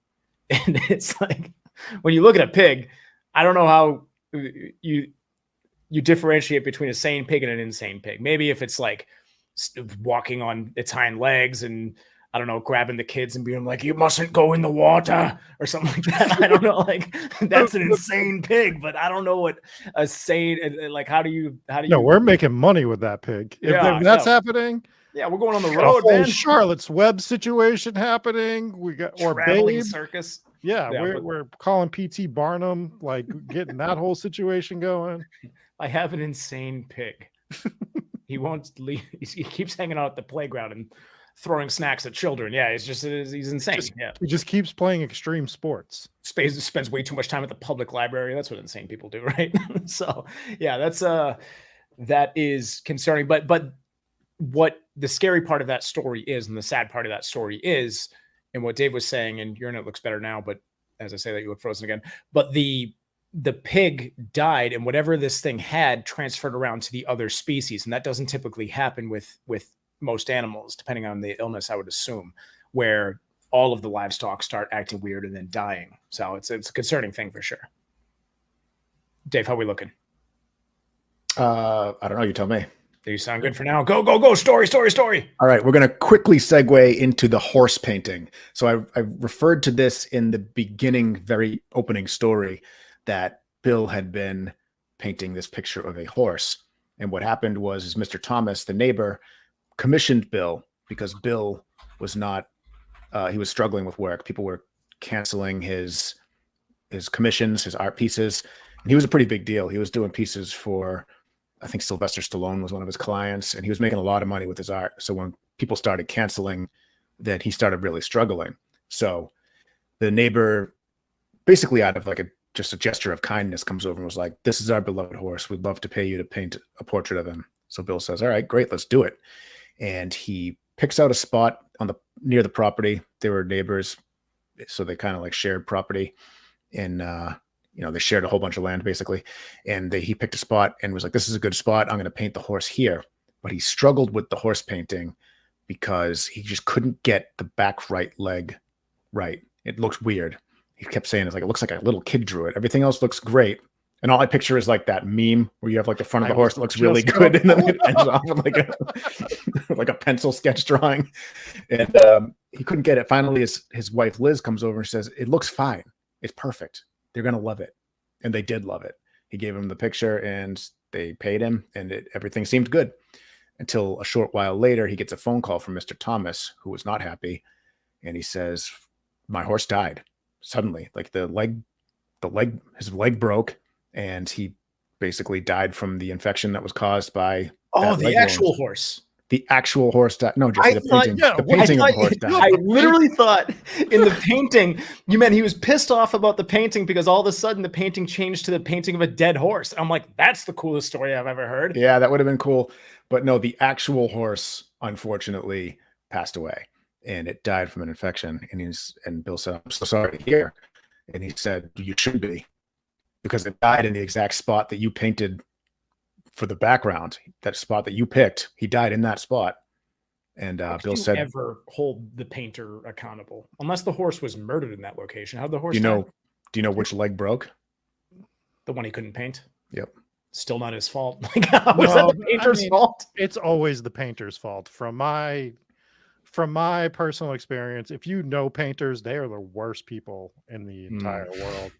and it's like, when you look at a pig, I don't know how you differentiate between a sane pig and an insane pig. Maybe if it's like walking on its hind legs and, I don't know, grabbing the kids and being like, you mustn't go in the water or something like that. I don't know. Like, that's an insane pig, but I don't know what a sane, like, how do you? No, we're making money with that pig. If that's happening. Yeah, we're going on the road, man. Charlotte's Web situation happening. We got, or traveling Babe. Circus. Yeah, we're calling PT Barnum, like getting that whole situation going. I have an insane pig. He won't leave. He keeps hanging out at the playground and throwing snacks at children. Yeah, he's insane. He just keeps playing extreme sports. Spends way too much time at the public library. That's what insane people do, right? So yeah, that is concerning. But what the scary part of that story is, and the sad part of that story is, and what Dave was saying, and your note looks better now, but as I say that, you look frozen again. But the pig died, and whatever this thing had transferred around to the other species, and that doesn't typically happen with most animals, depending on the illness, I would assume, where all of the livestock start acting weird and then dying. So it's a concerning thing for sure. Dave, how are we looking? I don't know. You tell me. You sound good for now. Go. Story. All right. We're going to quickly segue into the horse painting. So I referred to this in the beginning, very opening story, that Bill had been painting this picture of a horse. And what happened was Mr. Thomas, the neighbor, commissioned Bill because Bill was not, he was struggling with work. People were canceling his commissions, his art pieces. And he was a pretty big deal. He was doing pieces for, I think Sylvester Stallone was one of his clients, and he was making a lot of money with his art. So when people started canceling, then he started really struggling. So the neighbor, basically out of like just a gesture of kindness, comes over and was like, this is our beloved horse. We'd love to pay you to paint a portrait of him. So Bill says, all right, great, let's do it. And he picks out a spot near the property. They were neighbors, so they kind of like shared property, and they shared a whole bunch of land basically. And he picked a spot and was like, this is a good spot. I'm going to paint the horse here. But he struggled with the horse painting because he just couldn't get the back right leg right. It looks weird. He kept saying, it looks like a little kid drew it. Everything else looks great. And all I picture is like that meme where you have like the front of the horse that looks really good, and then it ends off with like a pencil sketch drawing. And he couldn't get it. Finally, his wife Liz comes over and says, it looks fine. It's perfect. They're going to love it. And they did love it. He gave him the picture and they paid him, and everything seemed good until a short while later, he gets a phone call from Mr. Thomas, who was not happy. And he says, my horse died suddenly. Like his leg broke, and he basically died from the infection that was caused by the actual horse. The actual horse died. No, Jesse, the painting of the horse died. I literally thought in the painting, you meant he was pissed off about the painting because all of a sudden the painting changed to the painting of a dead horse. I'm like, that's the coolest story I've ever heard. Yeah, that would have been cool. But no, the actual horse, unfortunately, passed away, and it died from an infection. And Bill said, I'm so sorry to hear. And he said, you should be, because it died in the exact spot that you painted for the background. That spot that you picked, he died in that spot. And Bill said, never hold the painter accountable unless the horse was murdered in that location. How'd the horse? Do you know which leg broke? The one he couldn't paint. Yep. Still not his fault. Like, how is that the painter's fault? It's always the painter's fault. From my personal experience, if you know painters, they are the worst people in the entire world,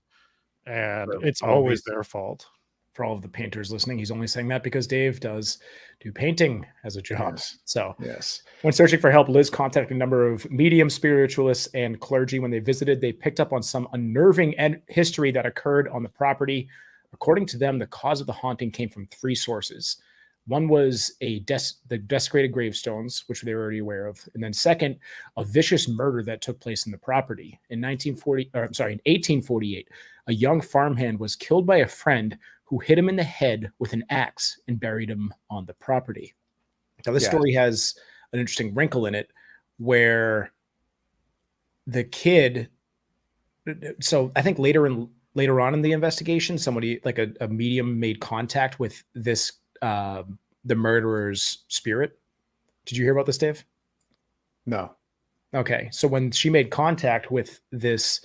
and it's always their fault. For all of the painters listening, he's only saying that because Dave does do painting as a job. Yes. So, yes. When searching for help, Liz contacted a number of medium spiritualists and clergy. When they visited, they picked up on some unnerving history that occurred on the property. According to them, the cause of the haunting came from three sources. One was the desecrated gravestones, which they were already aware of. And then second, a vicious murder that took place in the property. In 1848, a young farmhand was killed by a friend who hit him in the head with an axe and buried him on the property. Now, this story has an interesting wrinkle in it where the kid, so I think later on in the investigation, somebody like a medium made contact with this, the murderer's spirit. Did you hear about this, Dave? No. Okay. So when she made contact with this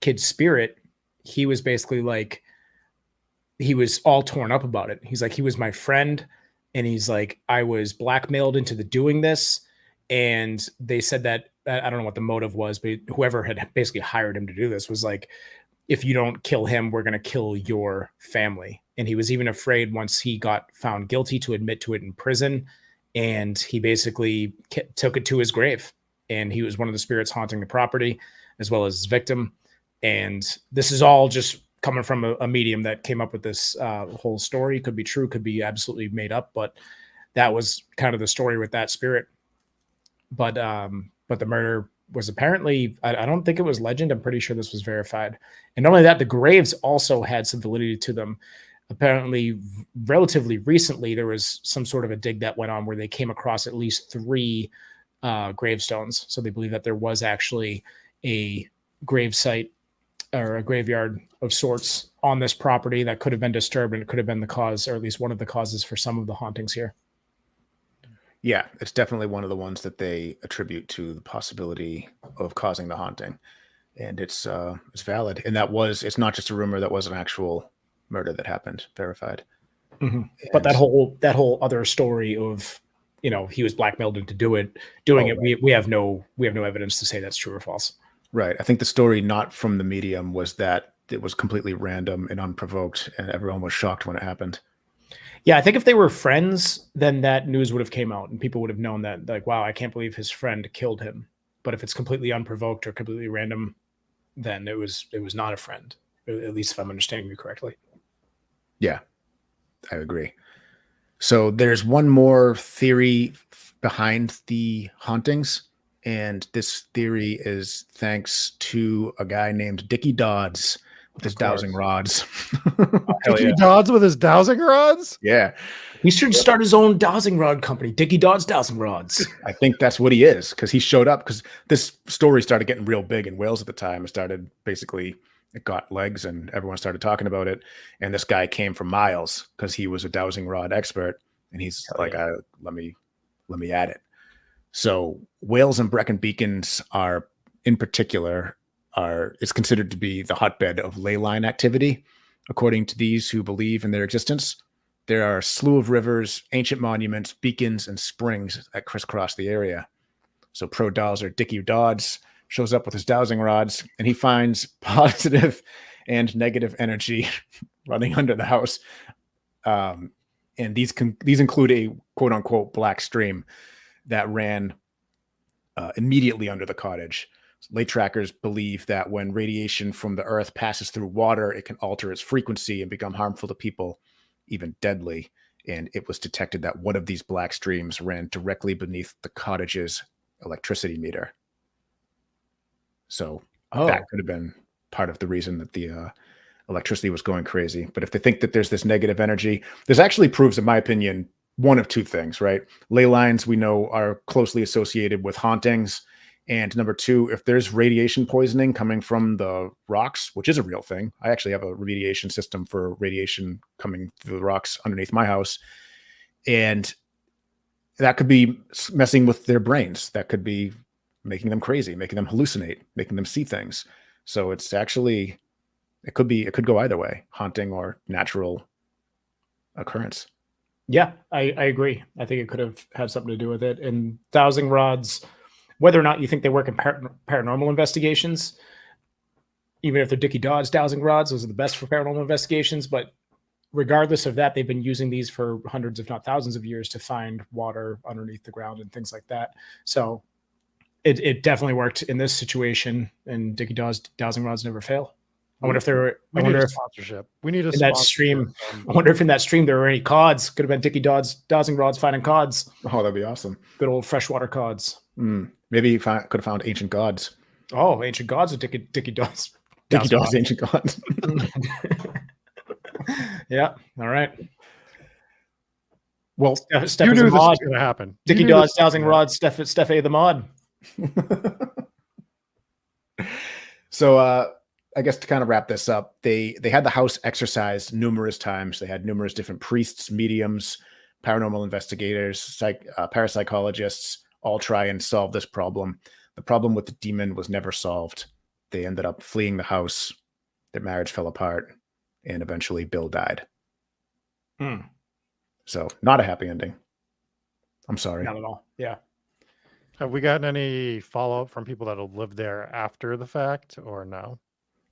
kid's spirit, he was basically like, he was all torn up about it. He's like, he was my friend. And he's like, I was blackmailed into doing this. And they said that, I don't know what the motive was, but whoever had basically hired him to do this was like, if you don't kill him, we're going to kill your family. And he was even afraid once he got found guilty to admit to it in prison. And he basically took it to his grave. And he was one of the spirits haunting the property as well as his victim. And this is all just coming from a medium that came up with this whole story. Could be true, could be absolutely made up, but that was kind of the story with that spirit. But the murder was apparently, I don't think it was legend. I'm pretty sure this was verified. And not only that, the graves also had some validity to them. Apparently, relatively recently, there was some sort of a dig that went on where they came across at least 3 gravestones. So they believe that there was actually a grave site or a graveyard of sorts on this property that could have been disturbed, and it could have been the cause, or at least one of the causes for some of the hauntings here. Yeah, it's definitely one of the ones that they attribute to the possibility of causing the haunting, and it's valid. And it's not just a rumor; that was an actual murder that happened, verified. Mm-hmm. But that whole other story of, he was blackmailed into doing it. We have no evidence to say that's true or false. Right. I think the story not from the medium was that it was completely random and unprovoked, and everyone was shocked when it happened. Yeah, I think if they were friends, then that news would have came out and people would have known that, like, wow, I can't believe his friend killed him. But if it's completely unprovoked or completely random, then it was not a friend, at least if I'm understanding you correctly. Yeah, I agree. So there's one more theory behind the hauntings. And this theory is thanks to a guy named Dickie Dodds with his dowsing rods. Dickie Dodds with his dowsing rods? Yeah. He should start his own dowsing rod company, Dickie Dodds Dowsing Rods. I think that's what he is, because he showed up, because this story started getting real big in Wales at the time. It got legs and everyone started talking about it. And this guy came from miles because he was a dowsing rod expert. And he's let me add it. So Wales and Brecon Beacons are, in particular, is considered to be the hotbed of ley line activity, according to these who believe in their existence. There are a slew of rivers, ancient monuments, beacons, and springs that crisscross the area. So pro dowser Dickie Dodds shows up with his dowsing rods, and he finds positive and negative energy running under the house. And these include a quote-unquote black stream that ran immediately under the cottage. Lay trackers believe that when radiation from the earth passes through water, it can alter its frequency and become harmful to people, even deadly. And it was detected that one of these black streams ran directly beneath the cottage's electricity meter. So that could have been part of the reason that the electricity was going crazy. But if they think that there's this negative energy, this actually proves, in my opinion, one of two things, right? Ley lines, we know, are closely associated with hauntings. And number two, if there's radiation poisoning coming from the rocks, which is a real thing. I actually have a remediation system for radiation coming through the rocks underneath my house. And that could be messing with their brains. That could be making them crazy, making them hallucinate, making them see things. So it's actually it could go either way, haunting or natural occurrence. Yeah, I agree. I think it could have had something to do with it. And dowsing rods, whether or not you think they work in paranormal investigations, even if they're Dickie Dodd's dowsing rods, those are the best for paranormal investigations. But regardless of that, they've been using these for hundreds, if not thousands of years to find water underneath the ground and things like that. So it definitely worked in this situation, and Dickie Dodd's dowsing rods never fail. I wonder if there were, We need a sponsorship. We need a in that sponsorship. stream. I wonder if in that stream there were any cods. Could have been Dickie Dodd's dowsing rods finding cods. Oh, that'd be awesome. Good old freshwater cods. Maybe you could have found ancient gods. Oh, ancient gods with Dickie Dodd's. Dickie dowsing Dodd's ancient gods. Yeah. All right. Well, Steph You is a knew this mod. was going to happen. Dickie You knew Dodd's this was dowsing gonna rods. Steph A the mod. so I guess to kind of wrap this up, they had the house exorcised numerous times. They had numerous different priests, mediums, paranormal investigators, parapsychologists all try and solve this problem. The problem with the demon was never solved. They ended up fleeing the house. Their marriage fell apart, and eventually Bill died. So not a happy ending. I'm sorry. Not at all. Yeah. Have we gotten any follow-up from people that have lived there after the fact, or no?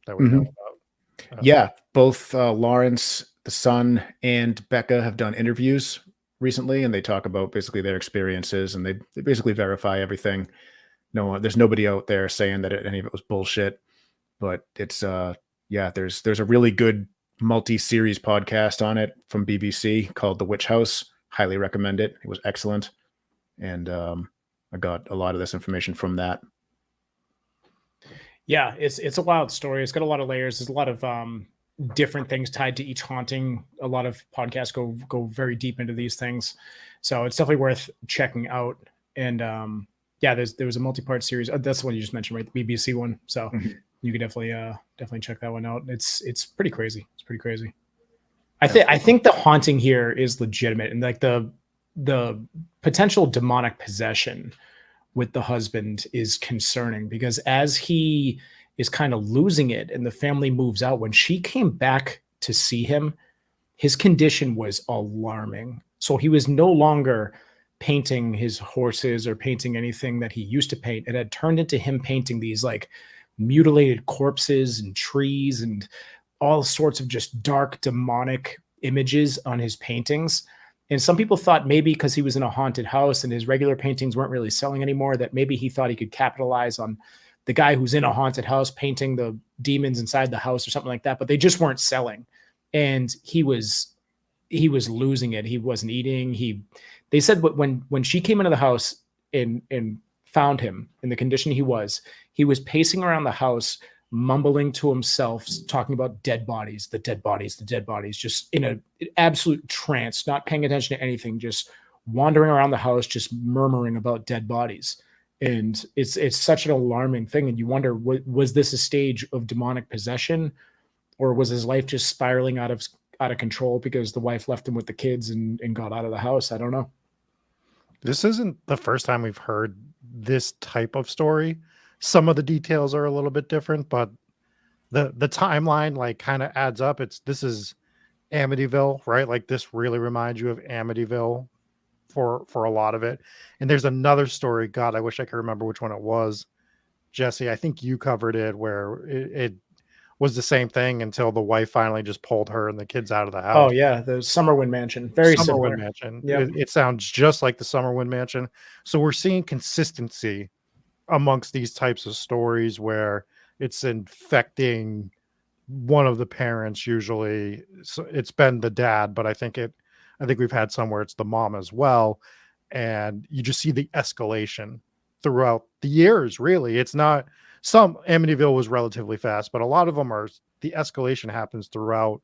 That we know about? Yeah, both Lawrence, the son, and Becca have done interviews recently, and they talk about basically their experiences, and they basically verify everything. No, there's nobody out there saying that any of it was bullshit, but it's there's a really good multi-series podcast on it from BBC called The Witch House. Highly recommend it. It was excellent, and I got a lot of this information from that. Yeah, it's a wild story. It's got a lot of layers. There's a lot of different things tied to each haunting. A lot of podcasts go very deep into these things, so it's definitely worth checking out. And there was a multi-part series. That's the one you just mentioned, right? The BBC one. So you could definitely check that one out. It's pretty crazy. It's pretty crazy. I think the haunting here is legitimate, and like the potential demonic possession with the husband is concerning, because as he is kind of losing it and the family moves out, when she came back to see him, his condition was alarming. So he was no longer painting his horses or painting anything that he used to paint. It had turned into him painting these like mutilated corpses and trees and all sorts of just dark demonic images on his paintings. And some people thought maybe because he was in a haunted house and his regular paintings weren't really selling anymore, that maybe he thought he could capitalize on the guy who's in a haunted house painting the demons inside the house or something like that, but they just weren't selling. And he was losing it. He wasn't eating. They said when she came into the house and found him in the condition he was pacing around the house, mumbling to himself, talking about dead bodies, the dead bodies, the dead bodies, just in an absolute trance, not paying attention to anything, just wandering around the house, just murmuring about dead bodies. And it's such an alarming thing. And you wonder, was this a stage of demonic possession, or was his life just spiraling out of control because the wife left him with the kids and got out of the house? I don't know. This isn't the first time we've heard this type of story. Some of the details are a little bit different, but the timeline like kind of adds up. This is Amityville, right? Like this really reminds you of Amityville for a lot of it. And there's another story. God, I wish I could remember which one it was. Jesse, I think you covered it, where it was the same thing until the wife finally just pulled her and the kids out of the house. Oh yeah, the Summerwind Mansion. Very similar. Summerwind Mansion. Yeah. It sounds just like the Summerwind Mansion. So we're seeing consistency amongst these types of stories where it's infecting one of the parents. Usually it's been the dad, but I think we've had some where it's the mom as well. And you just see the escalation throughout the years. Really, it's not, some Amityville was relatively fast, but a lot of them the escalation happens throughout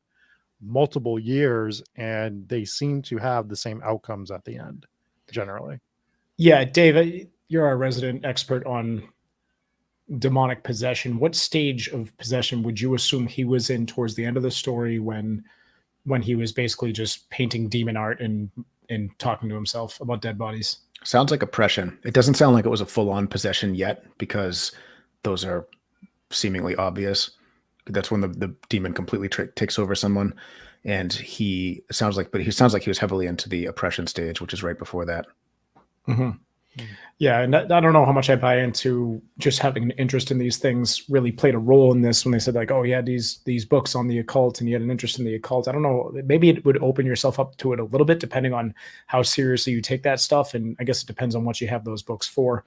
multiple years, and they seem to have the same outcomes at the end generally. Yeah, Dave, you're our resident expert on demonic possession. What stage of possession would you assume he was in towards the end of the story when he was basically just painting demon art and talking to himself about dead bodies? Sounds like oppression. It doesn't sound like it was a full-on possession yet, because those are seemingly obvious. That's when the demon completely takes over someone, and he sounds like he was heavily into the oppression stage, which is right before that. Mm-hmm. Yeah, and I don't know how much I buy into just having an interest in these things really played a role in this when they said like, oh yeah, these books on the occult and you had an interest in the occult. I don't know, maybe it would open yourself up to it a little bit depending on how seriously you take that stuff, and I guess it depends on what you have those books for,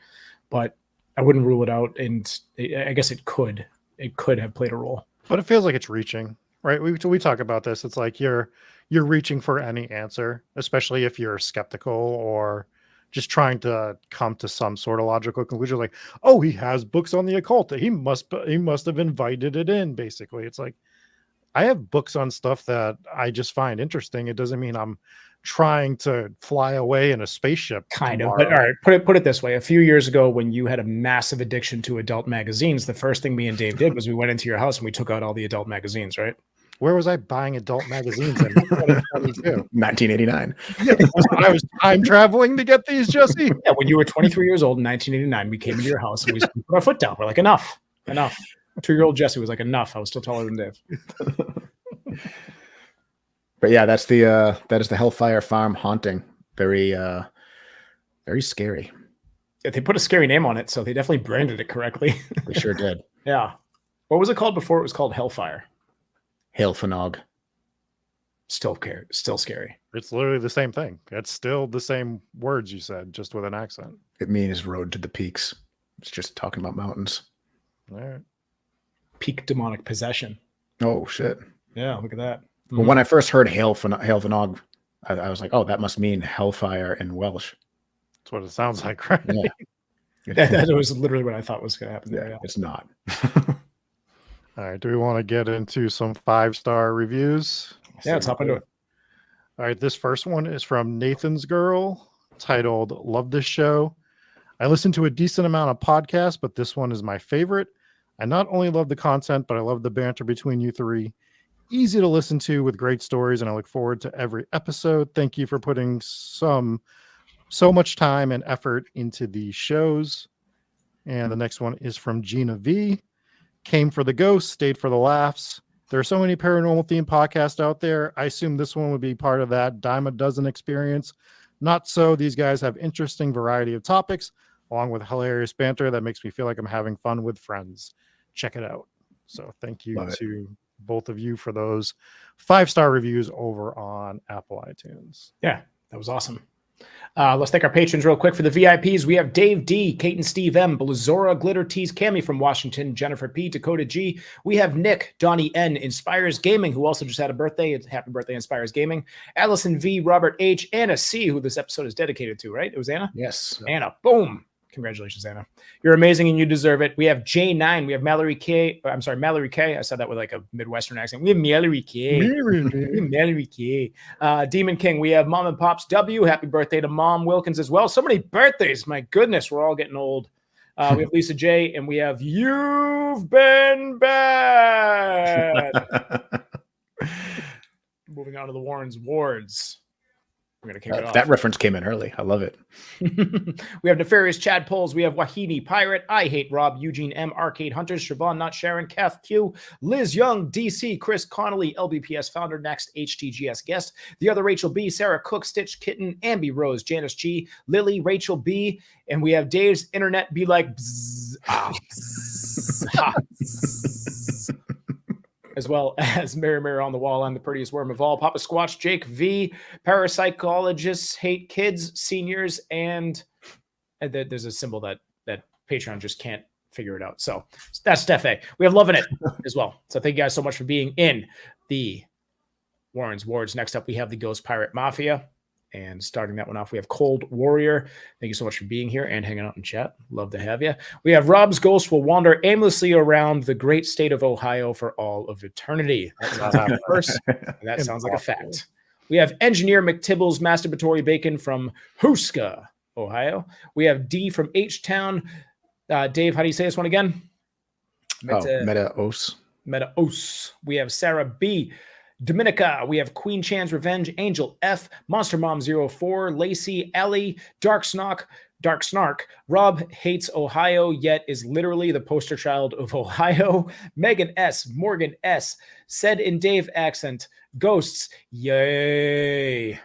but I wouldn't rule it out, and I guess it could have played a role. But it feels like it's reaching, right? We talk about this. It's like you're reaching for any answer, especially if you're skeptical or just trying to come to some sort of logical conclusion. Like, oh, he has books on the occult. He must have invited it in. Basically, it's like I have books on stuff that I just find interesting. It doesn't mean I'm trying to fly away in a spaceship. Kind of, but all right, put it this way. A few years ago, when you had a massive addiction to adult magazines, the first thing me and Dave did was we went into your house and we took out all the adult magazines, right? Where was I buying adult magazines in 2022? 1989. Yeah, I was time traveling to get these, Jesse. Yeah, when you were 23 years old in 1989, we came into your house and we put our foot down. We're like, enough. 2-year-old Jesse was like, enough. I was still taller than Dave. But yeah, that is the Hellfire Farm haunting. Very scary. Yeah, they put a scary name on it, so they definitely branded it correctly. They sure did. Yeah. What was it called before it was called Hellfire? Hailfanog. Still scary. It's literally the same thing. It's still the same words you said, just with an accent. It means road to the peaks. It's just talking about mountains. All right. Peak demonic possession. Oh shit. Yeah, look at that. Mm-hmm. Well, when I first heard Hailfanog, I was like, oh, that must mean hellfire in Welsh. That's what it sounds like, right? Yeah. That was literally what I thought was going to happen there. Yeah. It's not. All right. Do we want to get into some 5-star reviews? Yeah, let's hop into it. All right. This first one is from Nathan's Girl, titled Love This Show. I listen to a decent amount of podcasts, but this one is my favorite. I not only love the content, but I love the banter between you three. Easy to listen to with great stories, and I look forward to every episode. Thank you for putting so much time and effort into these shows. And the next one is from Gina V. Came for the ghosts, stayed for the laughs. There are so many paranormal themed podcasts out there. I assume this one would be part of that dime a dozen experience. Not so. These guys have interesting variety of topics, along with hilarious banter that makes me feel like I'm having fun with friends. Check it out. So thank you to both of you for those 5-star reviews over on Apple iTunes. Yeah, that was awesome. Let's thank our patrons real quick for the VIPs. We have Dave D, Kate and Steve M, Blazora, Glitter Tees, Cami from Washington, Jennifer P, Dakota G. We have Nick, Donnie N, Inspires Gaming, who also just had a birthday. Happy birthday, Inspires Gaming. Allison V, Robert H, Anna C, who this episode is dedicated to, right? It was Anna? Yes. Anna, boom. Congratulations, Anna. You're amazing and you deserve it. We have J9. We have Mallory K. I'm sorry, Mallory K. I said that with like a Midwestern accent. We have Mallory K. Mallory K. Demon King. We have Mom and Pops W. Happy birthday to Mom Wilkins as well. So many birthdays. My goodness, we're all getting old. We have Lisa J. And we have You've Been Bad. Moving on to the Warrens Wards. We're going to kick it off. That reference came in early. I love it. We have Nefarious Chad Poles. We have Wahini Pirate. I Hate Rob. Eugene M. Arcade Hunters. Siobhan Not Sharon. Kath Q. Liz Young. DC. Chris Connolly. LBPS founder. Next. HTGS guest. The other Rachel B. Sarah Cook. Stitch Kitten. Ambi Rose. Janice G. Lily. Rachel B. And we have Dave's internet be like bzz, bzz, bzz. As well as Mirror on the Wall. I'm the prettiest worm of all. Papa Squatch, Jake V, parapsychologists hate kids, seniors, and there's a symbol that Patreon just can't figure it out. So that's Steph A. We have Love in It as well. So thank you guys so much for being in the Warrens Wards. Next up, we have the Ghost Pirate Mafia. And starting that one off, we have Cold Warrior. Thank you so much for being here and hanging out in chat. Love to have you. We have Rob's Ghost will wander aimlessly around the great state of Ohio for all of eternity. That sounds like a verse, and that sounds like a fact. We have Engineer McTibble's Masturbatory Bacon from Huska, Ohio. We have D from H-Town. Dave, how do you say this one again? Meta-Os. Meta-Os. We have Sarah B. Dominica, we have Queen Chan's Revenge, Angel F, Monster Mom 04, Lacey, Ellie, Dark Snock, Dark Snark. Rob hates Ohio, yet is literally the poster child of Ohio. Megan S. Morgan S. said in Dave accent, ghosts, yay.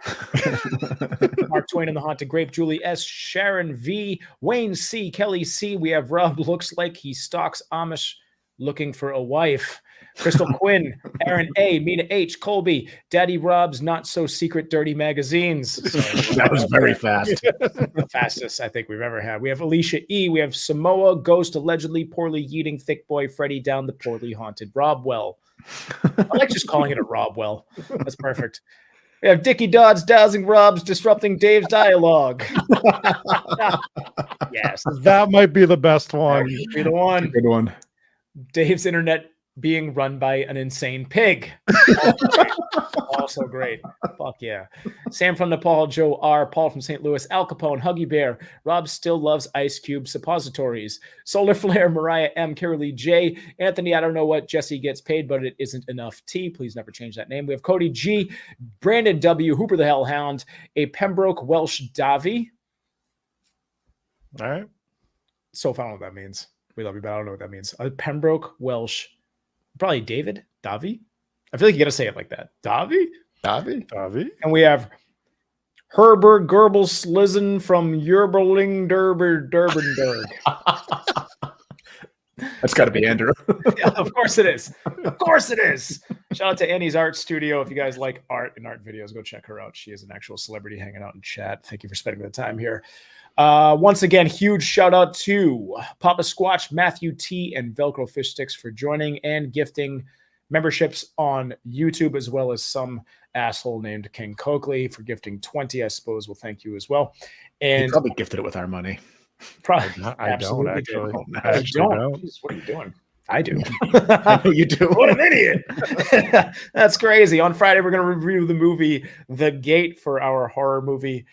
Mark Twain and the Haunted Grape. Julie S. Sharon V. Wayne C. Kelly C. We have Rob looks like he stalks Amish looking for a wife. Crystal Quinn, Aaron A, Mina H, Colby, Daddy Rob's Not So Secret Dirty Magazines. So, That was very fast. the fastest I think we've ever had. We have Alicia E, we have Samoa, Ghost, allegedly poorly eating thick boy Freddy down the poorly haunted Robwell. I like just calling it a Robwell. That's perfect. We have Dickie Dodds, Dowsing Robs, disrupting Dave's dialogue. Yes. That might be the best one. That be the one. Good one. Dave's internet being run by an insane pig. Also great. Fuck yeah. Sam from Nepal, Joe R, Paul from St. Louis, Al Capone, Huggy Bear, Rob still loves Ice Cube suppositories, Solar Flare, Mariah M, Carolee J, Anthony, I don't know what Jesse gets paid, but it isn't enough T. Please never change that name. We have Cody G, Brandon W, Hooper the Hellhound, a Pembroke Welsh Davi. All right. So I don't know what that means. We love you, but I don't know what that means. A Pembroke Welsh, probably David Davi. I feel like you got to say it like that. Davi? Davi. And we have Herbert Gerbel Slizen from Yerberling Durbenberg. That's got to be Andrew. Yeah, of course it is. Of course it is. Shout out to Annie's Art Studio. If you guys like art and art videos, go check her out. She is an actual celebrity hanging out in chat. Thank you for spending the time here. Once again, huge shout out to Papa Squatch, Matthew T, and Velcro Fish Sticks for joining and gifting memberships on YouTube, as well as some asshole named King Coakley for gifting 20. I suppose we'll thank you as well. And He probably gifted it with our money. probably, I don't actually. I don't. Jeez, what are you doing? I do. I know you do. What an idiot. That's crazy. On Friday, we're going to review the movie The Gate for our horror movie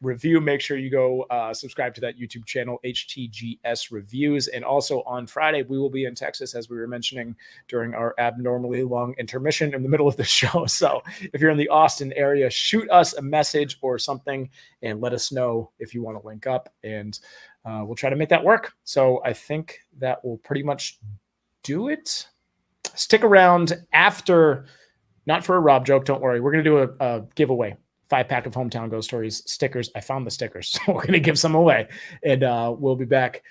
review. Make sure you go subscribe to that YouTube channel, HTGS Reviews. And also on Friday, we will be in Texas, as we were mentioning during our abnormally long intermission in the middle of the show. So if you're in the Austin area, shoot us a message or something and let us know if you want to link up, and we'll try to make that work. So I think that will pretty much do it. Stick around after, not for a Rob joke, don't worry. We're going to do a giveaway. 5-pack of Hometown Ghost Stories stickers. I found the stickers, so we're going to give some away. And we'll be back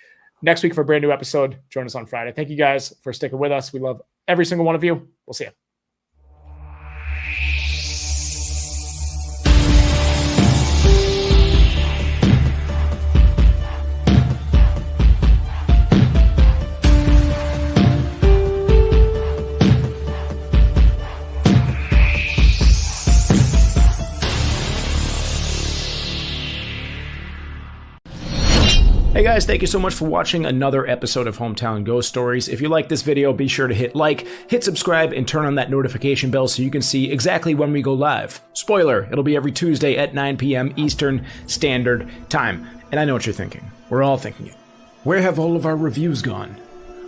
next week for a brand new episode. Join us on Friday. Thank you guys for sticking with us. We love every single one of you. We'll see you. Hey guys, thank you so much for watching another episode of Hometown Ghost Stories. If you like this video, be sure to hit like, hit subscribe, and turn on that notification bell so you can see exactly when we go live. Spoiler, it'll be every Tuesday at 9 p.m. Eastern Standard Time. And I know what you're thinking. We're all thinking it. Where have all of our reviews gone?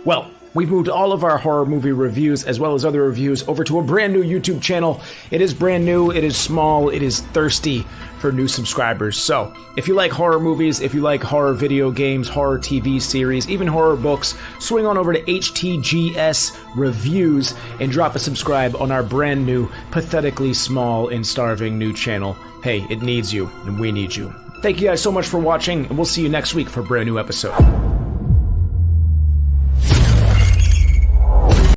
Well, we've moved all of our horror movie reviews, as well as other reviews, over to a brand new YouTube channel. It is brand new, it is small, it is thirsty for new subscribers. So, if you like horror movies, if you like horror video games, horror TV series, even horror books, swing on over to HTGS Reviews and drop a subscribe on our brand new, pathetically small and starving new channel. Hey, it needs you, and we need you. Thank you guys so much for watching, and we'll see you next week for a brand new episode.